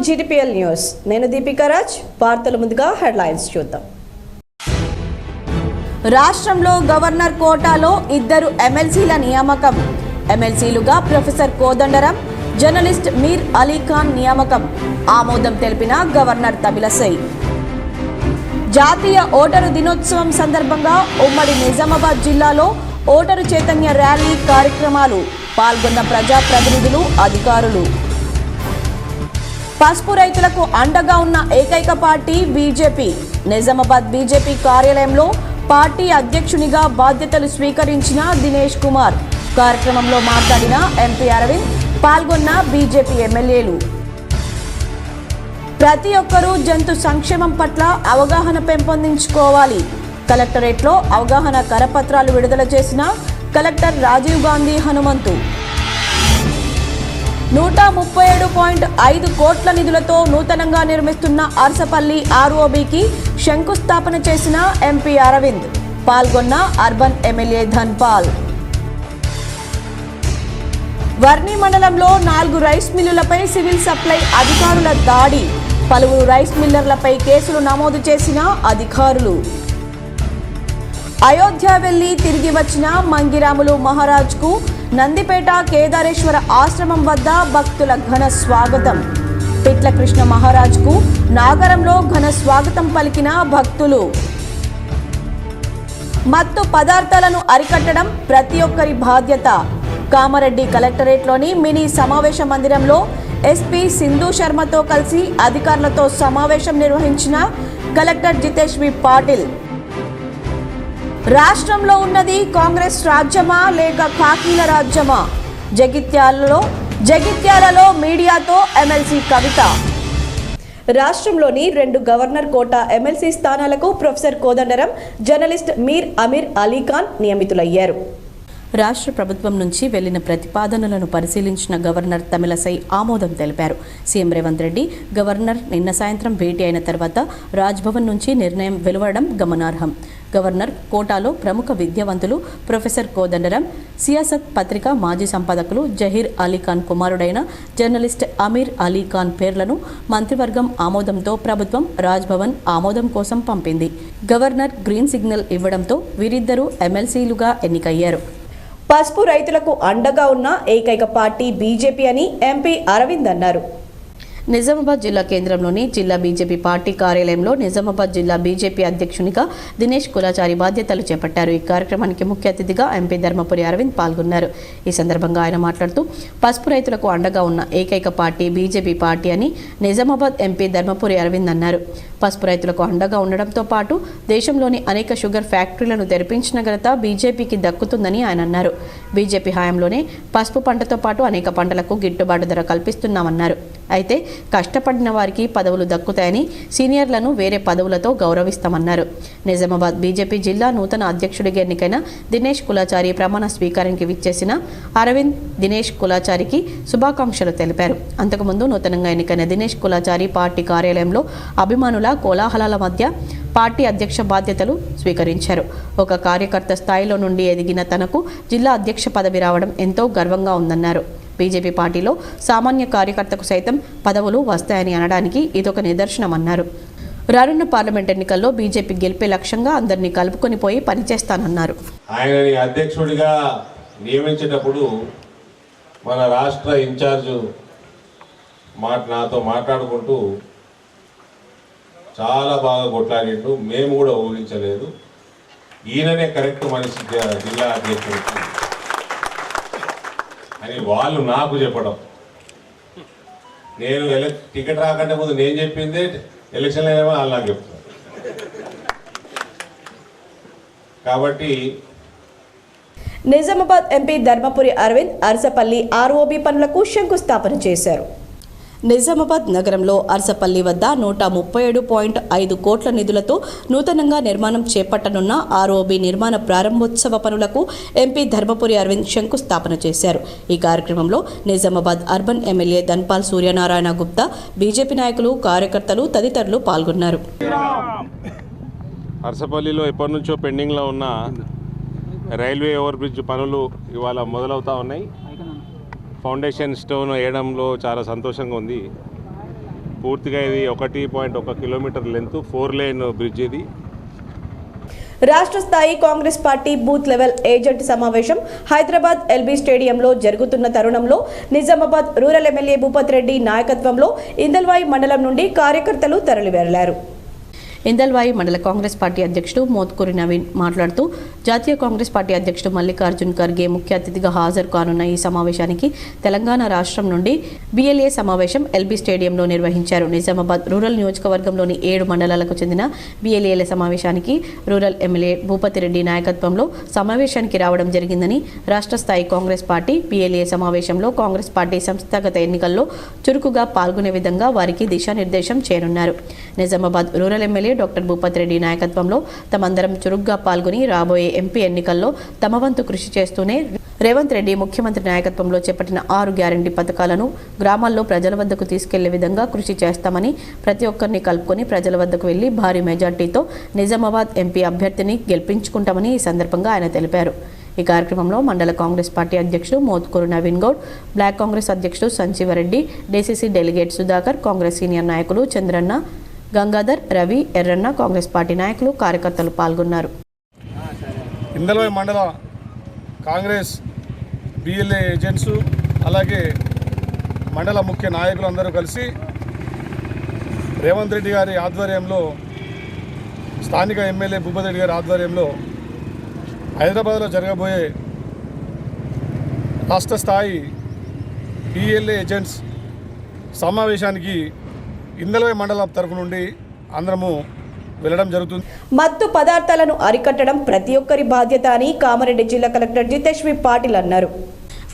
GTPL news. నేను దీపికా రాజ్. వార్తల ముందుగా హెడ్లైన్స్ చూద్దాం. రాష్ట్రంలో గవర్నర్ కోటాలో 2 ఎమ్మెల్సీల నియామకం. ఎమ్మెల్సీలుగా ప్రొఫెసర్ కోదండరాం, జర్నలిస్ట్ మీర్ అలీఖాన్ నియామకం. ఆమోదం తెలిపిన గవర్నర్ తమిళసై. జాతీయ ఓటరు దినోత్సవం సందర్భంగా ఉమ్మడి నిజామాబాద్ జిల్లాలో ఓటరు చైతన్య ర్యాలీ కార్యక్రమాలు. పాల్గొన్న ప్రజాప్రతినిధులు, అధికారులు. పసుపు రైతులకు అండగా ఉన్న ఏకైక పార్టీ బీజేపీ. నిజామాబాద్ బీజేపీ కార్యాలయంలో పార్టీ అధ్యక్షునిగా బాధ్యతలు స్వీకరించిన దినేష్ కుమార్. కార్యక్రమంలో మాట్లాడిన ఎంపీ అరవింద్, పాల్గొన్న బీజేపీ ఎమ్మెల్యేలు. ప్రతి ఒక్కరూ జంతు సంక్షేమం పట్ల అవగాహన పెంపొందించుకోవాలి. కలెక్టరేట్లో అవగాహన కరపత్రాలు విడుదల చేసిన కలెక్టర్ రాజీవ్ గాంధీ హనుమంతు. 137.5 కోట్ల నిధులతో నూతనంగా నిర్మిస్తున్న అర్సపల్లి ROBకి శంకుస్థాపన చేసిన ఎంపీ అరవింద్. పాల్గొన్న అర్బన్ ఎమ్మెల్యే ధన్పాల్. వర్ణి మండలంలో 4 రైస్ మిల్లులపై సివిల్ సప్లై అధికారుల దాడి. పలువురు రైస్ మిల్లర్లపై కేసులు నమోదు చేసిన అధికారులు. అయోధ్య వెళ్లి తిరిగి వచ్చిన మంగిరాములు మహారాజ్కు నందిపేట కేదారేశ్వర ఆశ్రమం వద్ద భక్తుల ఘన స్వాగతం. పిట్ల కృష్ణ మహారాజ్కు నాగరంలో ఘన స్వాగతం పలికిన భక్తులు. మత్తు పదార్థాలను అరికట్టడం ప్రతి ఒక్కరి బాధ్యత. కామారెడ్డి కలెక్టరేట్లోని మినీ సమావేశ మందిరంలో ఎస్పీ సింధు శర్మతో కలిసి అధికారులతో సమావేశం నిర్వహించిన కలెక్టర్ జితేష్ వి పాటిల్. రాష్ట్రంలో ఉన్నది కాంగ్రెస్ రాజ్యమా లేక కాకీల రాజ్యమా? జగిత్యాలలో మీడియాతో ఎమ్మెల్సీ కవిత. రాష్ట్రంలోని 2 గవర్నర్ కోటా ఎమ్మెల్సీ స్థానాలకు ప్రొఫెసర్ కోదండరాం, జర్నలిస్ట్ మీర్ అలీఖాన్ నియమితులయ్యారు. రాష్ట్ర ప్రభుత్వం నుంచి వెళ్లిన ప్రతిపాదనలను పరిశీలించిన గవర్నర్ తమిళసై ఆమోదం తెలిపారు. సీఎం రేవంత్ రెడ్డి, గవర్నర్ నిన్న సాయంత్రం భేటీ అయిన తర్వాత రాజ్భవన్ నుంచి నిర్ణయం వెలువడడం గమనార్హం. గవర్నర్ కోటాలో ప్రముఖ విద్యావంతులు ప్రొఫెసర్ కోదండరాం, సియాసత్ పత్రిక మాజీ సంపాదకులు జహీర్ అలీఖాన్ కుమారుడైన జర్నలిస్ట్ అమీర్ అలీఖాన్ పేర్లను మంత్రివర్గం ఆమోదంతో ప్రభుత్వం రాజ్భవన్ ఆమోదం కోసం పంపింది. గవర్నర్ గ్రీన్ సిగ్నల్ ఇవ్వడంతో వీరిద్దరూ ఎమ్మెల్సీలుగా ఎన్నికయ్యారు. పసుపు రైతులకు అండగా ఉన్న ఏకైక పార్టీ బీజేపీ అని ఎంపీ అరవింద్ అన్నారు. నిజామాబాద్ జిల్లా కేంద్రంలోని జిల్లా బీజేపీ పార్టీ కార్యాలయంలో నిజామాబాద్ జిల్లా బీజేపీ అధ్యక్షునిగా దినేష్ కులాచారి బాధ్యతలు చేపట్టారు. ఈ కార్యక్రమానికి ముఖ్య అతిథిగా ఎంపీ ధర్మపురి అరవింద్ పాల్గొన్నారు. ఈ సందర్భంగా ఆయన మాట్లాడుతూ పసుపు రైతులకు అండగా ఉన్న ఏకైక పార్టీ బీజేపీ పార్టీ అని నిజామాబాద్ ఎంపీ ధర్మపురి అరవింద్ అన్నారు. పసుపు రైతులకు అండగా ఉండడంతో పాటు దేశంలోని అనేక షుగర్ ఫ్యాక్టరీలను తెరిపించిన ఘనత బీజేపీకి దక్కుతుందని ఆయన అన్నారు. బీజేపీ హయాంలోనే పసుపు పంటతో పాటు అనేక పంటలకు గిట్టుబాటు ధర కల్పిస్తున్నామన్నారు. అయితే కష్టపడిన వారికి పదవులు దక్కుతాయని, సీనియర్లను వేరే పదవులతో గౌరవిస్తామన్నారు. నిజామాబాద్ బీజేపీ జిల్లా నూతన అధ్యక్షుడిగా ఎన్నికైన దినేష్ కులాచారి ప్రమాణ స్వీకారానికి విచ్చేసిన అరవింద్ దినేష్ కులాచారికి శుభాకాంక్షలు తెలిపారు. అంతకుముందు నూతనంగా ఎన్నికైన దినేష్ కులాచారి పార్టీ కార్యాలయంలో అభిమానుల కోలాహలాల మధ్య పార్టీ అధ్యక్ష బాధ్యతలు స్వీకరించారు. ఒక కార్యకర్త స్థాయిలో నుండి ఎదిగిన తనకు జిల్లా అధ్యక్ష పదవి రావడం ఎంతో గర్వంగా ఉందన్నారు. బీజేపీ పార్టీలో సామాన్య కార్యకర్తకు సైతం పదవులు వస్తాయని అనడానికి ఇదొక నిదర్శనమన్నారు. రానున్న పార్లమెంట్ ఎన్నికల్లో బీజేపీ గెలిపే లక్ష్యంగా అందరినీ కలుపుకొని పోయి పనిచేస్తానన్నారు. ఆయనని అధ్యక్షుడిగా నియమించేటప్పుడు మన రాష్ట్ర ఇన్ఛార్జు నాతో మాట్లాడుకుంటూ చాలా బాగా కొట్లాడిండు. మేము కూడా ఊహించలేదు ఈయననే కరెక్ట్ మనిషి జిల్లా అధ్యక్షుడు అని వాళ్ళు నాకు చెప్పడం. నేను టికెట్ రాకంటే ముందు నేను చెప్పిందే ఎలక్షన్లో ఏమో వాళ్ళు నాకు చెప్తారు. కాబట్టి నిజామాబాద్ ఎంపీ ధర్మపురి అరవింద్ అర్సపల్లి ROB పనులకు శంకుస్థాపన చేశారు. నిజామాబాద్ నగరంలో అర్సపల్లి వద్ద 137.5 కోట్ల నిధులతో నూతనంగా నిర్మాణం చేపట్టనున్న ROB నిర్మాణ ప్రారంభోత్సవ పనులకు ఎంపీ ధర్మపురి అరవింద్ శంకుస్థాపన చేశారు. ఈ కార్యక్రమంలో Nizamabad urban MLA Dhanpal Suryanarayana Gupta, BJP నాయకులు, కార్యకర్తలు తదితరులు పాల్గొన్నారు. అర్సపల్లిలో ఎప్పటి నుంచో పెండింగ్లో ఉన్న రైల్వే ఓవర్ బ్రిడ్జ్ పనులు ఇవాళ మొదలవుతా ఉన్నాయి. ఫౌండేషన్ స్టోన్ వేయడంలో చాలా సంతోషంగా ఉంది. పూర్తిగా ఇది 1.1 కిలోమీటర్ లెంత్ 4 లేన్ బ్రిడ్జ్ ఇది. రాష్ట్ర స్థాయి Congress party booth level agent సమావేశం హైదరాబాద్ ఎల్బీ స్టేడియంలో జరుగుతున్న తరుణంలో నిజామాబాద్ రూరల్ ఎమ్మెల్యే భూపత్ రెడ్డి నాయకత్వంలో ఇందల్వాయి మండలం నుండి కార్యకర్తలు తరలివెళ్లారు. ఇందల్వాయి మండల కాంగ్రెస్ పార్టీ అధ్యక్షుడు మోత్కూరి నవీన్ మాట్లాడుతూ జాతీయ కాంగ్రెస్ పార్టీ అధ్యక్షుడు మల్లికార్జున్ ఖర్గే ముఖ్య అతిథిగా హాజరు కానున్న ఈ సమావేశానికి తెలంగాణ రాష్ట్రం నుండి BLA సమావేశం ఎల్బీ స్టేడియంలో నిర్వహించారు. నిజామాబాద్ రూరల్ నియోజకవర్గంలోని 7 మండలాలకు చెందిన BLAల సమావేశానికి రూరల్ ఎమ్మెల్యే భూపత్ రెడ్డి నాయకత్వంలో సమావేశానికి రావడం జరిగిందని, రాష్ట్ర స్థాయి కాంగ్రెస్ పార్టీ BLA సమావేశంలో కాంగ్రెస్ పార్టీ సంస్థాగత ఎన్నికల్లో చురుకుగా పాల్గొనే విధంగా వారికి దిశానిర్దేశం చేయనున్నారు. Nizamabad rural MLA doctor Bhupath Reddy నాయకత్వంలో తమందరం చురుగ్గా పాల్గొని రాబోయే ఎంపీ ఎన్నికల్లో తమ వంతు కృషి చేస్తూనే రేవంత్ రెడ్డి ముఖ్యమంత్రి నాయకత్వంలో చేపట్టిన 6 గ్యారంటీ పథకాలను గ్రామాల్లో ప్రజల వద్దకు తీసుకెళ్లే విధంగా కృషి చేస్తామని, ప్రతి ఒక్కరిని కలుపుకొని ప్రజల వద్దకు వెళ్లి భారీ మెజార్టీతో నిజామాబాద్ ఎంపీ అభ్యర్థిని గెలిపించుకుంటామని ఈ సందర్భంగా ఆయన తెలిపారు. ఈ కార్యక్రమంలో మండల కాంగ్రెస్ పార్టీ అధ్యక్షుడు మోత్కూరు నవీన్ గౌడ్, బ్లాక్ కాంగ్రెస్ అధ్యక్షుడు Sanjeevareddy, DCC delegate Sudhakar, Congress senior నాయకులు చంద్రన్న, గంగాధర్, రవి, ఎర్రన్న, కాంగ్రెస్ పార్టీ నాయకులు కార్యకర్తలు పాల్గొన్నారు. ఇందల్వాయి మండల కాంగ్రెస్ BLA ఏజెంట్స్ అలాగే మండల ముఖ్య నాయకులు అందరూ కలిసి రేవంత్ రెడ్డి గారి ఆధ్వర్యంలో, స్థానిక ఎమ్మెల్యే భూపత్ రెడ్డి గారి ఆధ్వర్యంలో హైదరాబాద్లో జరగబోయే రాష్ట్ర స్థాయి BLA ఏజెంట్స్ సమావేశానికి ఇందల్వాయి మండలం తరఫు నుండి అందరము వెళ్ళడం జరుగుతుంది. మత్తు పదార్థాలను అరికట్టడం ప్రతి ఒక్కరి బాధ్యత అని కామారెడ్డి జిల్లా కలెక్టర్ జితేష్ వి పాటిల్ అన్నారు.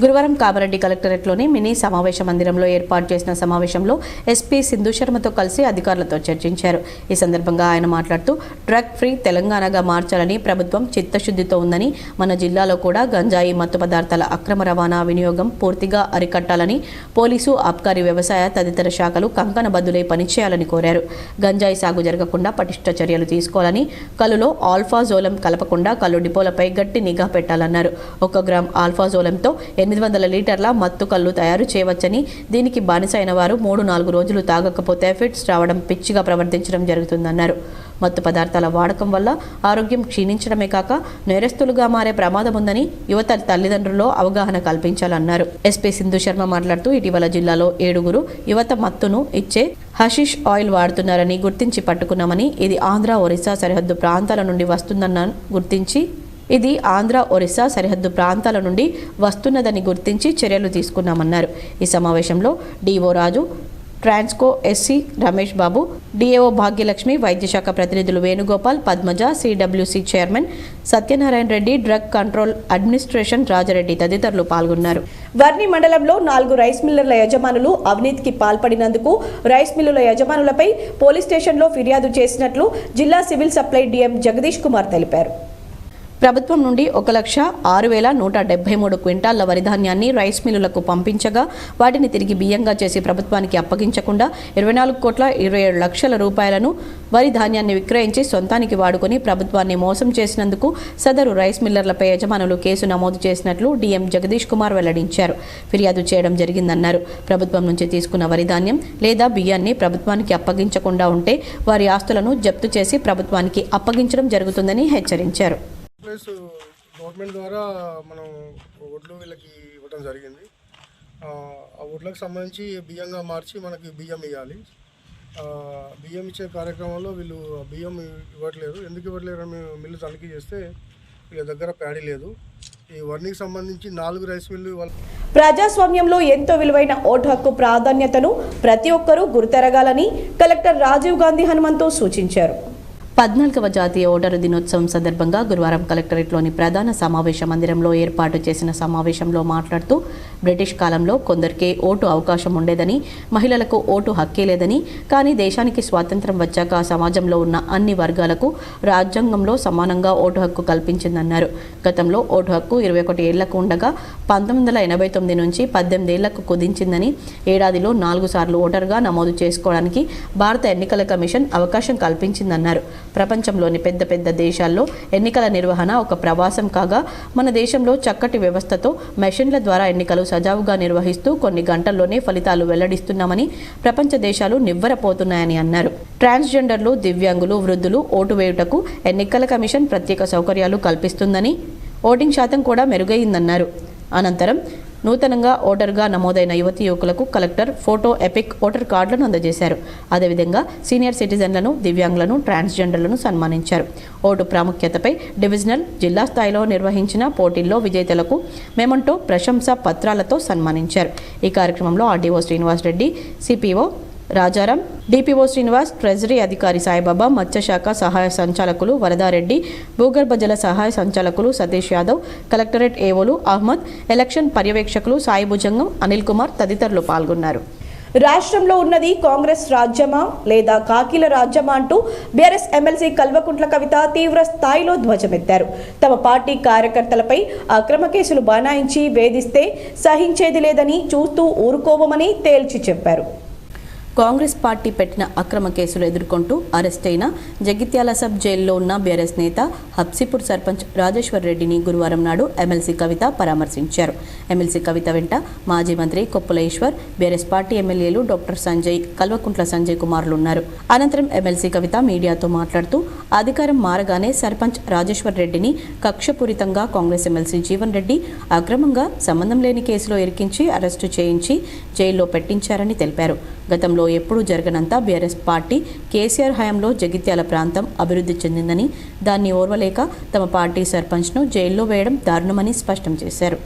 గురువారం కామారెడ్డి కలెక్టరేట్లోని మినీ సమావేశ మందిరంలో ఏర్పాటు చేసిన సమావేశంలో ఎస్పీ సింధు శర్మతో కలిసి అధికారులతో చర్చించారు. ఈ సందర్భంగా ఆయన మాట్లాడుతూ డ్రగ్ ఫ్రీ తెలంగాణగా మార్చాలని ప్రభుత్వం చిత్తశుద్ధితో ఉందని, మన జిల్లాలో కూడా గంజాయి, మత్తు పదార్థాల అక్రమ రవాణా, వినియోగం పూర్తిగా అరికట్టాలని పోలీసు, ఆబ్కారీ, వ్యవసాయ తదితర శాఖలు కంకణబద్దులై పనిచేయాలని కోరారు. గంజాయి సాగు జరగకుండా పటిష్ట చర్యలు తీసుకోవాలని, కల్లులో ఆల్ఫాజోలం కలపకుండా కల్లు డిపోలపై గట్టి నిఘా పెట్టాలన్నారు. 1 గ్రామ్ ఆల్ఫాజోలంతో 800 లీటర్ల మత్తు కల్లు తయారు చేయవచ్చని, దీనికి బానిసైన వారు 3-4 రోజులు తాగకపోతే ఫిట్స్ రావడం, పిచ్చిగా ప్రవర్తించడం జరుగుతుందన్నారు. మత్తు పదార్థాల వాడకం వల్ల ఆరోగ్యం క్షీణించడమే కాక నేరస్తులుగా మారే ప్రమాదం ఉందని యువత తల్లిదండ్రుల్లో అవగాహన కల్పించాలన్నారు. ఎస్పీ సింధు శర్మ మాట్లాడుతూ ఇటీవల జిల్లాలో 7 యువత మత్తును ఇచ్చే హషిష్ ఆయిల్ వాడుతున్నారని గుర్తించి పట్టుకున్నామని, ఇది ఆంధ్ర, ఒరిస్సా సరిహద్దు ప్రాంతాల నుండి వస్తున్నదని గుర్తించి చర్యలు తీసుకున్నామన్నారు. ఈ సమావేశంలో DO Raju, Transco SC Ramesh Babu, DAO Bhagyalakshmi, వైద్యశాఖ ప్రతినిధులు Venugopal, Padmaja, CWC chairman Satyanarayana Reddy, drug control administration Rajareddy తదితరులు పాల్గొన్నారు. వర్ని మండలంలో 4 రైస్ మిల్లర్ల యజమానులు అవినీతికి పాల్పడినందుకు రైస్ మిల్లుల యజమానులపై పోలీస్ స్టేషన్లో ఫిర్యాదు చేసినట్లు జిల్లా civil supply DM Jagadish Kumar తెలిపారు. ప్రభుత్వం నుండి 1,06,173 క్వింటాళ్ల వరిధాన్యాన్ని రైస్ మిల్లులకు పంపించగా వాటిని తిరిగి బియ్యంగా చేసి ప్రభుత్వానికి అప్పగించకుండా 24,27,00,000 రూపాయలను వరి ధాన్యాన్ని విక్రయించి సొంతానికి వాడుకొని ప్రభుత్వాన్ని మోసం చేసినందుకు సదరు రైస్ మిల్లర్లపై యజమానులు కేసు నమోదు చేసినట్లు DM జగదీష్ కుమార్ వెల్లడించారు. ఫిర్యాదు చేయడం జరిగిందన్నారు. ప్రభుత్వం నుంచి తీసుకున్న వరిధాన్యం లేదా బియ్యాన్ని ప్రభుత్వానికి అప్పగించకుండా ఉంటే వారి ఆస్తులను జప్తు చేసి ప్రభుత్వానికి అప్పగించడం జరుగుతుందని హెచ్చరించారు. గవర్నమెంట్ ద్వారా మనం ఒడ్లు వీళ్ళకి ఇవ్వడం జరిగింది. ఆ ఒడ్లకు సంబంధించి బియ్యంగా మార్చి మనకి బియ్యం ఇవ్వాలి. బియ్యం ఇచ్చే కార్యక్రమంలో వీళ్ళు బియ్యం ఇవ్వట్లేదు. ఎందుకు ఇవ్వట్లేదు అని మిల్లు తనిఖీ చేస్తే వీళ్ళ దగ్గర ప్యాడీ లేదు. ఈ వర్ణికి సంబంధించి 4 రైస్ మిల్లు ప్రజాస్వామ్యంలో ఎంతో విలువైన ఓటు హక్కు ప్రాధాన్యతను ప్రతి ఒక్కరూ గుర్తెరగాలని కలెక్టర్ రాజీవ్ గాంధీ హనుమంతు సూచించారు. 14వ జాతీయ ఓటరు దినోత్సవం సందర్భంగా గురువారం కలెక్టరేట్లోని ప్రధాన సమావేశ మందిరంలో ఏర్పాటు చేసిన సమావేశంలో మాట్లాడుతూ బ్రిటిష్ కాలంలో కొందరికే ఓటు అవకాశం ఉండేదని, మహిళలకు ఓటు హక్కే లేదని, కానీ దేశానికి స్వాతంత్రం వచ్చాక సమాజంలో ఉన్న అన్ని వర్గాలకు రాజ్యాంగంలో సమానంగా ఓటు హక్కు కల్పించిందన్నారు. గతంలో ఓటు హక్కు 21 ఏళ్లకు ఉండగా 1989 నుంచి 18 ఏళ్లకు కుదించిందని, ఏడాదిలో 4 సార్లు ఓటరుగా నమోదు చేసుకోవడానికి భారత ఎన్నికల కమిషన్ అవకాశం కల్పించిందన్నారు. ప్రపంచంలోని పెద్ద పెద్ద దేశాల్లో ఎన్నికల నిర్వహణ ఒక ప్రవాసం కాగా మన దేశంలో చక్కటి వ్యవస్థతో మెషిన్ల ద్వారా ఎన్నికలు సజావుగా నిర్వహిస్తూ కొన్ని గంటల్లోనే ఫలితాలు వెల్లడిస్తున్నామని ప్రపంచ దేశాలు నివ్వెరపోతున్నాయని అన్నారు. ట్రాన్స్జెండర్లు, దివ్యాంగులు, వృద్ధులు ఓటు వేయుటకు ఎన్నికల కమిషన్ ప్రత్యేక సౌకర్యాలు కల్పిస్తుందని, ఓటింగ్ శాతం కూడా మెరుగైందన్నారు. అనంతరం నూతనంగా ఓటర్గా నమోదైన యువతీ యువకులకు కలెక్టర్ ఫోటో ఎపిక్ ఓటర్ కార్డులను అందజేశారు. అదేవిధంగా సీనియర్ సిటిజన్లను, దివ్యాంగులను, ట్రాన్స్జెండర్లను సన్మానించారు. ఓటు ప్రాముఖ్యతపై డివిజనల్, జిల్లా స్థాయిలో నిర్వహించిన పోటీల్లో విజేతలకు మెమంటో, ప్రశంసా పత్రాలతో సన్మానించారు. ఈ కార్యక్రమంలో RDO Srinivas Reddy, CPO Rajaram, DPO Srinivas, treasury అధికారి సాయిబాబా, మత్స్యశాఖ సహాయ సంచాలకులు వరదారెడ్డి, భూగర్భ జల సహాయ సంచాలకులు సతీష్ యాదవ్, కలెక్టరేట్ ఏవోలు అహ్మద్, ఎలక్షన్ పర్యవేక్షకులు సాయి భుజంగం, అనిల్ కుమార్ తదితరులు పాల్గొన్నారు. రాష్ట్రంలో ఉన్నది కాంగ్రెస్ రాజ్యమా లేదా కాకిల రాజ్యమా అంటూ బీఆర్ఎస్ ఎమ్మెల్సీ కల్వకుంట్ల కవిత తీవ్ర స్థాయిలో ధ్వజమెత్తారు. తమ పార్టీ కార్యకర్తలపై అక్రమ కేసులు బనాయించి వేధిస్తే సహించేది లేదని, చూస్తూ ఊరుకోవమని తేల్చి చెప్పారు. కాంగ్రెస్ పార్టీ పెట్టిన అక్రమ కేసులు ఎదుర్కొంటూ అరెస్ట్ అయిన జగిత్యాల సబ్ జైల్లో ఉన్న బీఆర్ఎస్ నేత హబ్సిపూర్ సర్పంచ్ రాజేశ్వర్ రెడ్డిని గురువారం నాడు ఎమ్మెల్సీ కవిత పరామర్శించారు. ఎమ్మెల్సీ కవిత వెంట మాజీ మంత్రి కొప్పుల ఈశ్వర్, బీఆర్ఎస్ పార్టీ ఎమ్మెల్యేలు డాక్టర్ సంజయ్, కల్వకుంట్ల సంజయ్ కుమార్లు ఉన్నారు. అనంతరం ఎమ్మెల్సీ కవిత మీడియాతో మాట్లాడుతూ అధికారం మారగానే సర్పంచ్ రాజేశ్వర్ రెడ్డిని కక్షపూరితంగా కాంగ్రెస్ ఎమ్మెల్సీ జీవన్ రెడ్డి అక్రమంగా సంబంధం లేని కేసులో ఇరికించి అరెస్టు చేయించి జైల్లో పెట్టించారని తెలిపారు. గతంలో ఎప్పుడూ జరగనంత బీఆర్ఎస్ పార్టీ కేసీఆర్ హయాంలో జగిత్యాల ప్రాంతం అభివృద్ధి చెందిందని, దాన్ని ఓర్వలేక తమ పార్టీ సర్పంచ్ను జైల్లో వేయడం దారుణమని స్పష్టం చేశారు.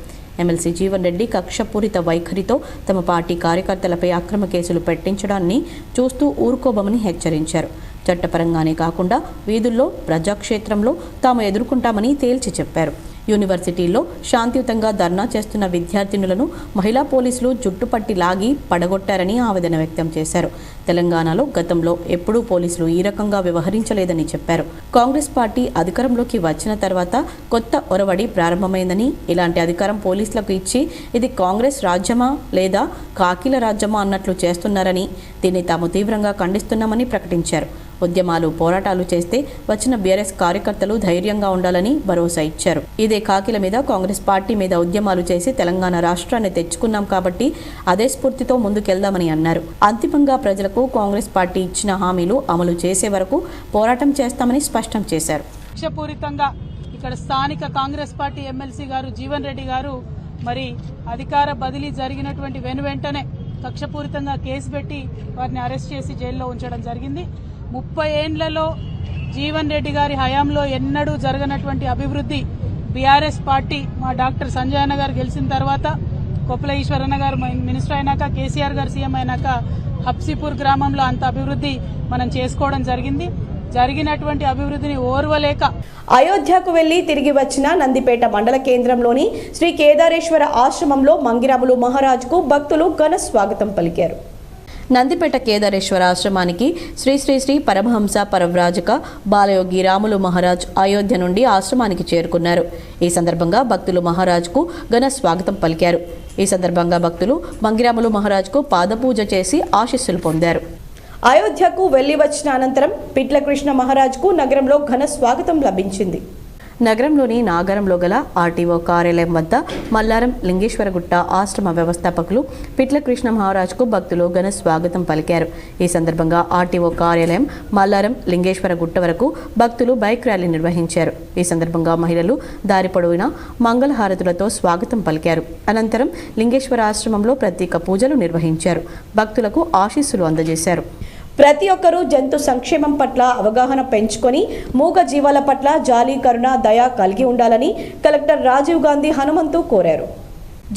ఎమ్మెల్సీ జీవన్ రెడ్డి కక్షపూరిత వైఖరితో తమ పార్టీ కార్యకర్తలపై అక్రమ కేసులు పెట్టించడాన్ని చూస్తూ ఊరుకోబోమని హెచ్చరించారు. చట్టపరంగానే కాకుండా వీధుల్లో, ప్రజాక్షేత్రంలో తాము ఎదుర్కొంటామని తేల్చి చెప్పారు. యూనివర్సిటీల్లో శాంతియుతంగా ధర్నా చేస్తున్న విద్యార్థినులను మహిళా పోలీసులు జుట్టుపట్టి లాగి పడగొట్టారని ఆవేదన వ్యక్తం చేశారు. తెలంగాణలో గతంలో ఎప్పుడూ పోలీసులు ఈ రకంగా వ్యవహరించలేదని చెప్పారు. కాంగ్రెస్ పార్టీ అధికారంలోకి వచ్చిన తర్వాత కొత్త ఒరవడి ప్రారంభమైందని, ఇలాంటి అధికారం పోలీసులకు ఇచ్చి ఇది కాంగ్రెస్ రాజ్యమా లేదా కాకిల రాజ్యమా అన్నట్లు చేస్తున్నారని, దీన్ని తాము తీవ్రంగా ఖండిస్తున్నామని ప్రకటించారు. ఉద్యమాలు, పోరాటాలు చేస్తే వచ్చిన బీఆర్ఎస్ కార్యకర్తలు ధైర్యంగా ఉండాలని భరోసా ఇచ్చారు. ఇదే కాకిల మీద, కాంగ్రెస్ పార్టీ మీద ఉద్యమాలు చేసి తెలంగాణ రాష్ట్రాన్ని తెచ్చుకున్నాం కాబట్టి అదే స్ఫూర్తితో ముందుకెళ్దామని అన్నారు. అంతిమంగా ప్రజలకు కాంగ్రెస్ పార్టీ ఇచ్చిన హామీలు అమలు చేసే వరకు పోరాటం చేస్తామని స్పష్టం చేశారు. కక్షపూరితంగా ఇక్కడ స్థానిక కాంగ్రెస్ పార్టీ ఎమ్మెల్సీ గారు జీవన్ రెడ్డి గారు మరి అధికార బదిలీ జరిగినటువంటి వెంటనే కక్షపూరితంగా కేసు పెట్టి వారిని అరెస్ట్ చేసి జైల్లో ఉంచడం జరిగింది. 30 ఏండ్లలో జీవన్ రెడ్డి గారి హయాంలో ఎన్నడూ జరగనటువంటి అభివృద్ధి బీఆర్ఎస్ పార్టీ మా డాక్టర్ సంజయ్ అన్న గారు గెలిచిన తర్వాత, కొప్పుల ఈశ్వర్ అన్న గారు మినిస్టర్ అయినాక, కేసీఆర్ గారు సీఎం అయినాక హబ్సిపూర్ గ్రామంలో అంత అభివృద్ధి మనం చేసుకోవడం జరిగింది. జరిగినటువంటి అభివృద్ధిని ఓర్వలేక అయోధ్యకు వెళ్లి తిరిగి వచ్చిన నందిపేట మండల కేంద్రంలోని శ్రీ కేదారేశ్వర ఆశ్రమంలో మంగిరాములు మహారాజ్కు భక్తులు ఘన స్వాగతం పలికారు. నందిపేట కేదారేశ్వర ఆశ్రమానికి శ్రీ శ్రీ శ్రీ పరమహంస పరవ్రాజక బాలయోగి రాములు మహారాజ్ అయోధ్య నుండి ఆశ్రమానికి చేరుకున్నారు. ఈ సందర్భంగా భక్తులు మహారాజ్కు ఘన స్వాగతం పలికారు. ఈ సందర్భంగా భక్తులు మంగిరాములు మహారాజ్కు పాదపూజ చేసి ఆశీస్సులు పొందారు. అయోధ్యకు వెళ్లి వచ్చిన అనంతరం పిట్ల కృష్ణ మహారాజ్కు నగరంలో ఘన స్వాగతం లభించింది. నగరంలోని నాగరంలో గల ఆర్టీఓ కార్యాలయం వద్ద మల్లారం లింగేశ్వరగుట్ట ఆశ్రమ వ్యవస్థాపకులు పిట్ల కృష్ణ మహారాజ్కు భక్తులు ఘన స్వాగతం పలికారు. ఈ సందర్భంగా ఆర్టీఓ కార్యాలయం మల్లారం లింగేశ్వరగుట్ట వరకు భక్తులు బైక్ ర్యాలీ నిర్వహించారు. ఈ సందర్భంగా మహిళలు దారి పొడవునా మంగళహారతులతో స్వాగతం పలికారు. అనంతరం లింగేశ్వర ఆశ్రమంలో ప్రత్యేక పూజలు నిర్వహించారు. భక్తులకు ఆశీస్సులు అందజేశారు. ప్రతి ఒక్కరూ జంతు సంక్షేమం పట్ల అవగాహన పెంచుకొని మూగ జీవాల పట్ల జాలి, కరుణ, దయ కలిగి ఉండాలని కలెక్టర్ రాజీవ్ గాంధీ హనుమంతు కోరారు.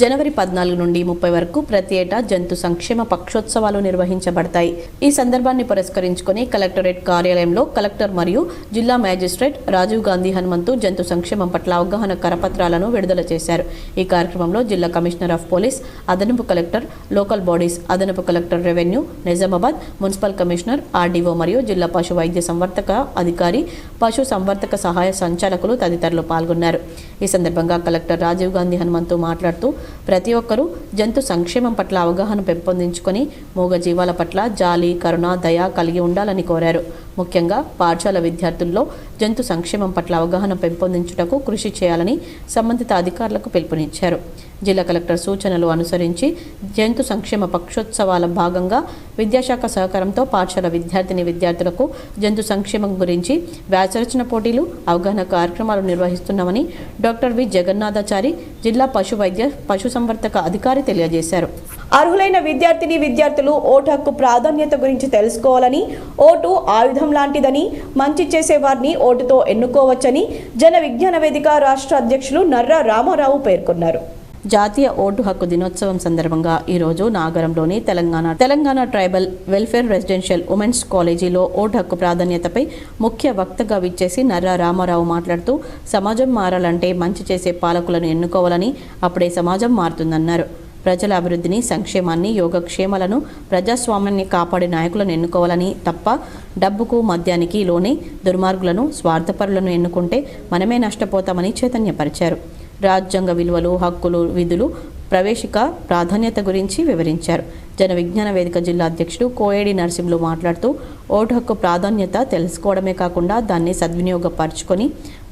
జనవరి 14 నుండి 30 వరకు ప్రతి ఏటా జంతు సంక్షేమ పక్షోత్సవాలు నిర్వహించబడతాయి. ఈ సందర్భాన్ని పురస్కరించుకొని కలెక్టరేట్ కార్యాలయంలో కలెక్టర్ మరియు జిల్లా మ్యాజిస్ట్రేట్ రాజీవ్ గాంధీ హనుమంతు జంతు సంక్షేమం పట్ల అవగాహన కరపత్రాలను విడుదల చేశారు. ఈ కార్యక్రమంలో జిల్లా కమిషనర్ ఆఫ్ పోలీస్, అదనపు కలెక్టర్, లోకల్ బాడీస్, అదనపు collector revenue, Nizamabad, municipal commissioner, RDO మరియు జిల్లా పశు వైద్య సంవర్ధక అధికారి, పశు సంవర్ధక సహాయ సంచాలకులు తదితరులు పాల్గొన్నారు. ఈ సందర్భంగా కలెక్టర్ రాజీవ్ గాంధీ హనుమంతు మాట్లాడుతూ ప్రతి ఒక్కరూ జంతు సంక్షేమం పట్ల అవగాహన పెంపొందించుకొని మూగజీవాల పట్ల జాలి, కరుణ, దయ కలిగి ఉండాలని కోరారు. ముఖ్యంగా పాఠశాల విద్యార్థుల్లో జంతు సంక్షేమం పట్ల అవగాహన పెంపొందించుటకు కృషి చేయాలని సంబంధిత అధికారులకు పిలుపునిచ్చారు. జిల్లా కలెక్టర్ సూచనలు అనుసరించి జంతు సంక్షేమ పక్షోత్సవాల భాగంగా విద్యాశాఖ సహకారంతో పాఠశాల విద్యార్థులకు జంతు సంక్షేమం గురించి వ్యాసరచన పోటీలు, అవగాహన కార్యక్రమాలు నిర్వహిస్తున్నామని డాక్టర్ వి జగన్నాథాచారి జిల్లా పశుసంవర్ధక అధికారి తెలియజేశారు. అర్హులైన విద్యార్థులు ఓటు హక్కు ప్రాధాన్యత గురించి తెలుసుకోవాలని, ఓటు ఆయుధం లాంటిదని, మంచి చేసే వారిని ఓటుతో ఎన్నుకోవచ్చని జన విజ్ఞాన వేదిక రాష్ట్ర అధ్యక్షులు నర్రా రామారావు పేర్కొన్నారు. జాతీయ ఓటు హక్కు దినోత్సవం సందర్భంగా ఈరోజు నాగరంలోని Telangana tribal welfare residential women's కాలేజీలో ఓటు హక్కు ప్రాధాన్యతపై ముఖ్య వక్తగా విచ్చేసి నర్రా రామారావు మాట్లాడుతూ సమాజం మారాలంటే మంచి చేసే పాలకులను ఎన్నుకోవాలని, అప్పుడే సమాజం మారుతుందన్నారు. ప్రజల అభివృద్ధిని, సంక్షేమాన్ని, యోగక్షేమాలను, ప్రజాస్వామ్యాన్ని కాపాడే నాయకులను ఎన్నుకోవాలని తప్ప డబ్బుకు, మద్యానికి లోనే దుర్మార్గులను, స్వార్థపరులను ఎన్నుకుంటే మనమే నష్టపోతామని చైతన్యపరిచారు. రాజ్యాంగ విలువలు, హక్కులు, విధులు, ప్రవేశిక ప్రాధాన్యత గురించి వివరించారు. జన విజ్ఞాన వేదిక జిల్లా అధ్యక్షుడు కోయేడి నరసింహులు మాట్లాడుతూ ఓటు హక్కు ప్రాధాన్యత తెలుసుకోవడమే కాకుండా దాన్ని సద్వినియోగపరచుకొని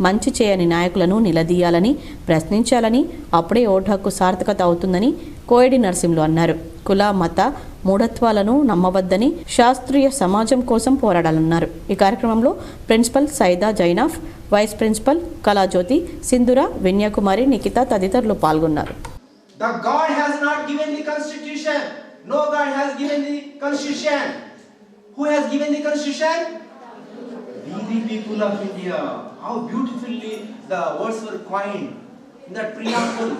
మంచి చేయని నాయకులను నిలదీయాలని, ప్రశ్నించాలని, అప్పుడే ఓటు హక్కు సార్థకత అవుతుందని కోయేడి నరసింహులు అన్నారు. కుల, మత మూఢత్వాలను నమ్మవద్దని, శాస్త్రీయ సమాజం కోసం పోరాడాలన్నారు. ఈ కార్యక్రమంలో principal Saida Jainaf, vice principal Kalajyothi, Sindhura, Vinyakumari, Nikhitha తదితరులు పాల్గొన్నారు. The God has not given the constitution. No God has given the constitution. Who has given the constitution? We the people of India. How beautifully the words were coined in that preamble.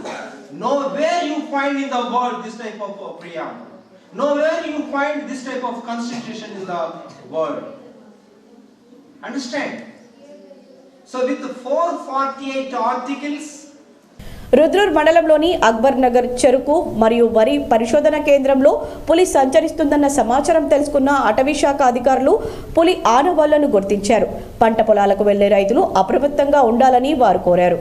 Nowhere you find in the world this type of preamble. Nowhere you find this type of constitution in the world. Understand? So with the 448 articles, Rudrur మండలంలోని అక్బర్ నగర్ చెరుకు మరియు వరి పరిశోధన కేంద్రంలో పులి సంచరిస్తుందన్న సమాచారం తెలుసుకున్న అటవీ శాఖ అధికారులు పులి ఆనవాళ్లను గుర్తించారు. పంట పొలాలకు వెళ్లే రైతులు అప్రమత్తంగా ఉండాలని వారు కోరారు.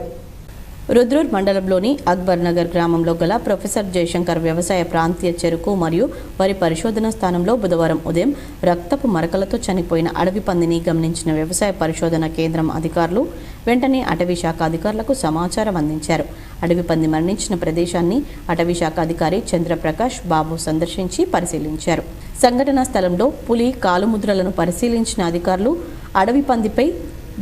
రుద్రూర్ మండలంలోని అక్బర్ నగర్ గ్రామంలో గల ప్రొఫెసర్ జయశంకర్ వ్యవసాయ ప్రాంతీయ చెరుకు మరియు వరి పరిశోధన స్థానంలో బుధవారం ఉదయం రక్తపు మరకలతో చనిపోయిన అడవి పందిని గమనించిన వ్యవసాయ పరిశోధన కేంద్రం అధికారులు వెంటనే అటవీ శాఖ అధికారులకు సమాచారం అందించారు. అడవి పంది మరణించిన ప్రదేశాన్ని అటవీ శాఖ అధికారి చంద్రప్రకాష్ బాబు సందర్శించి పరిశీలించారు. సంఘటనా స్థలంలో పులి కాలుముద్రలను పరిశీలించిన అధికారులు అడవి పందిపై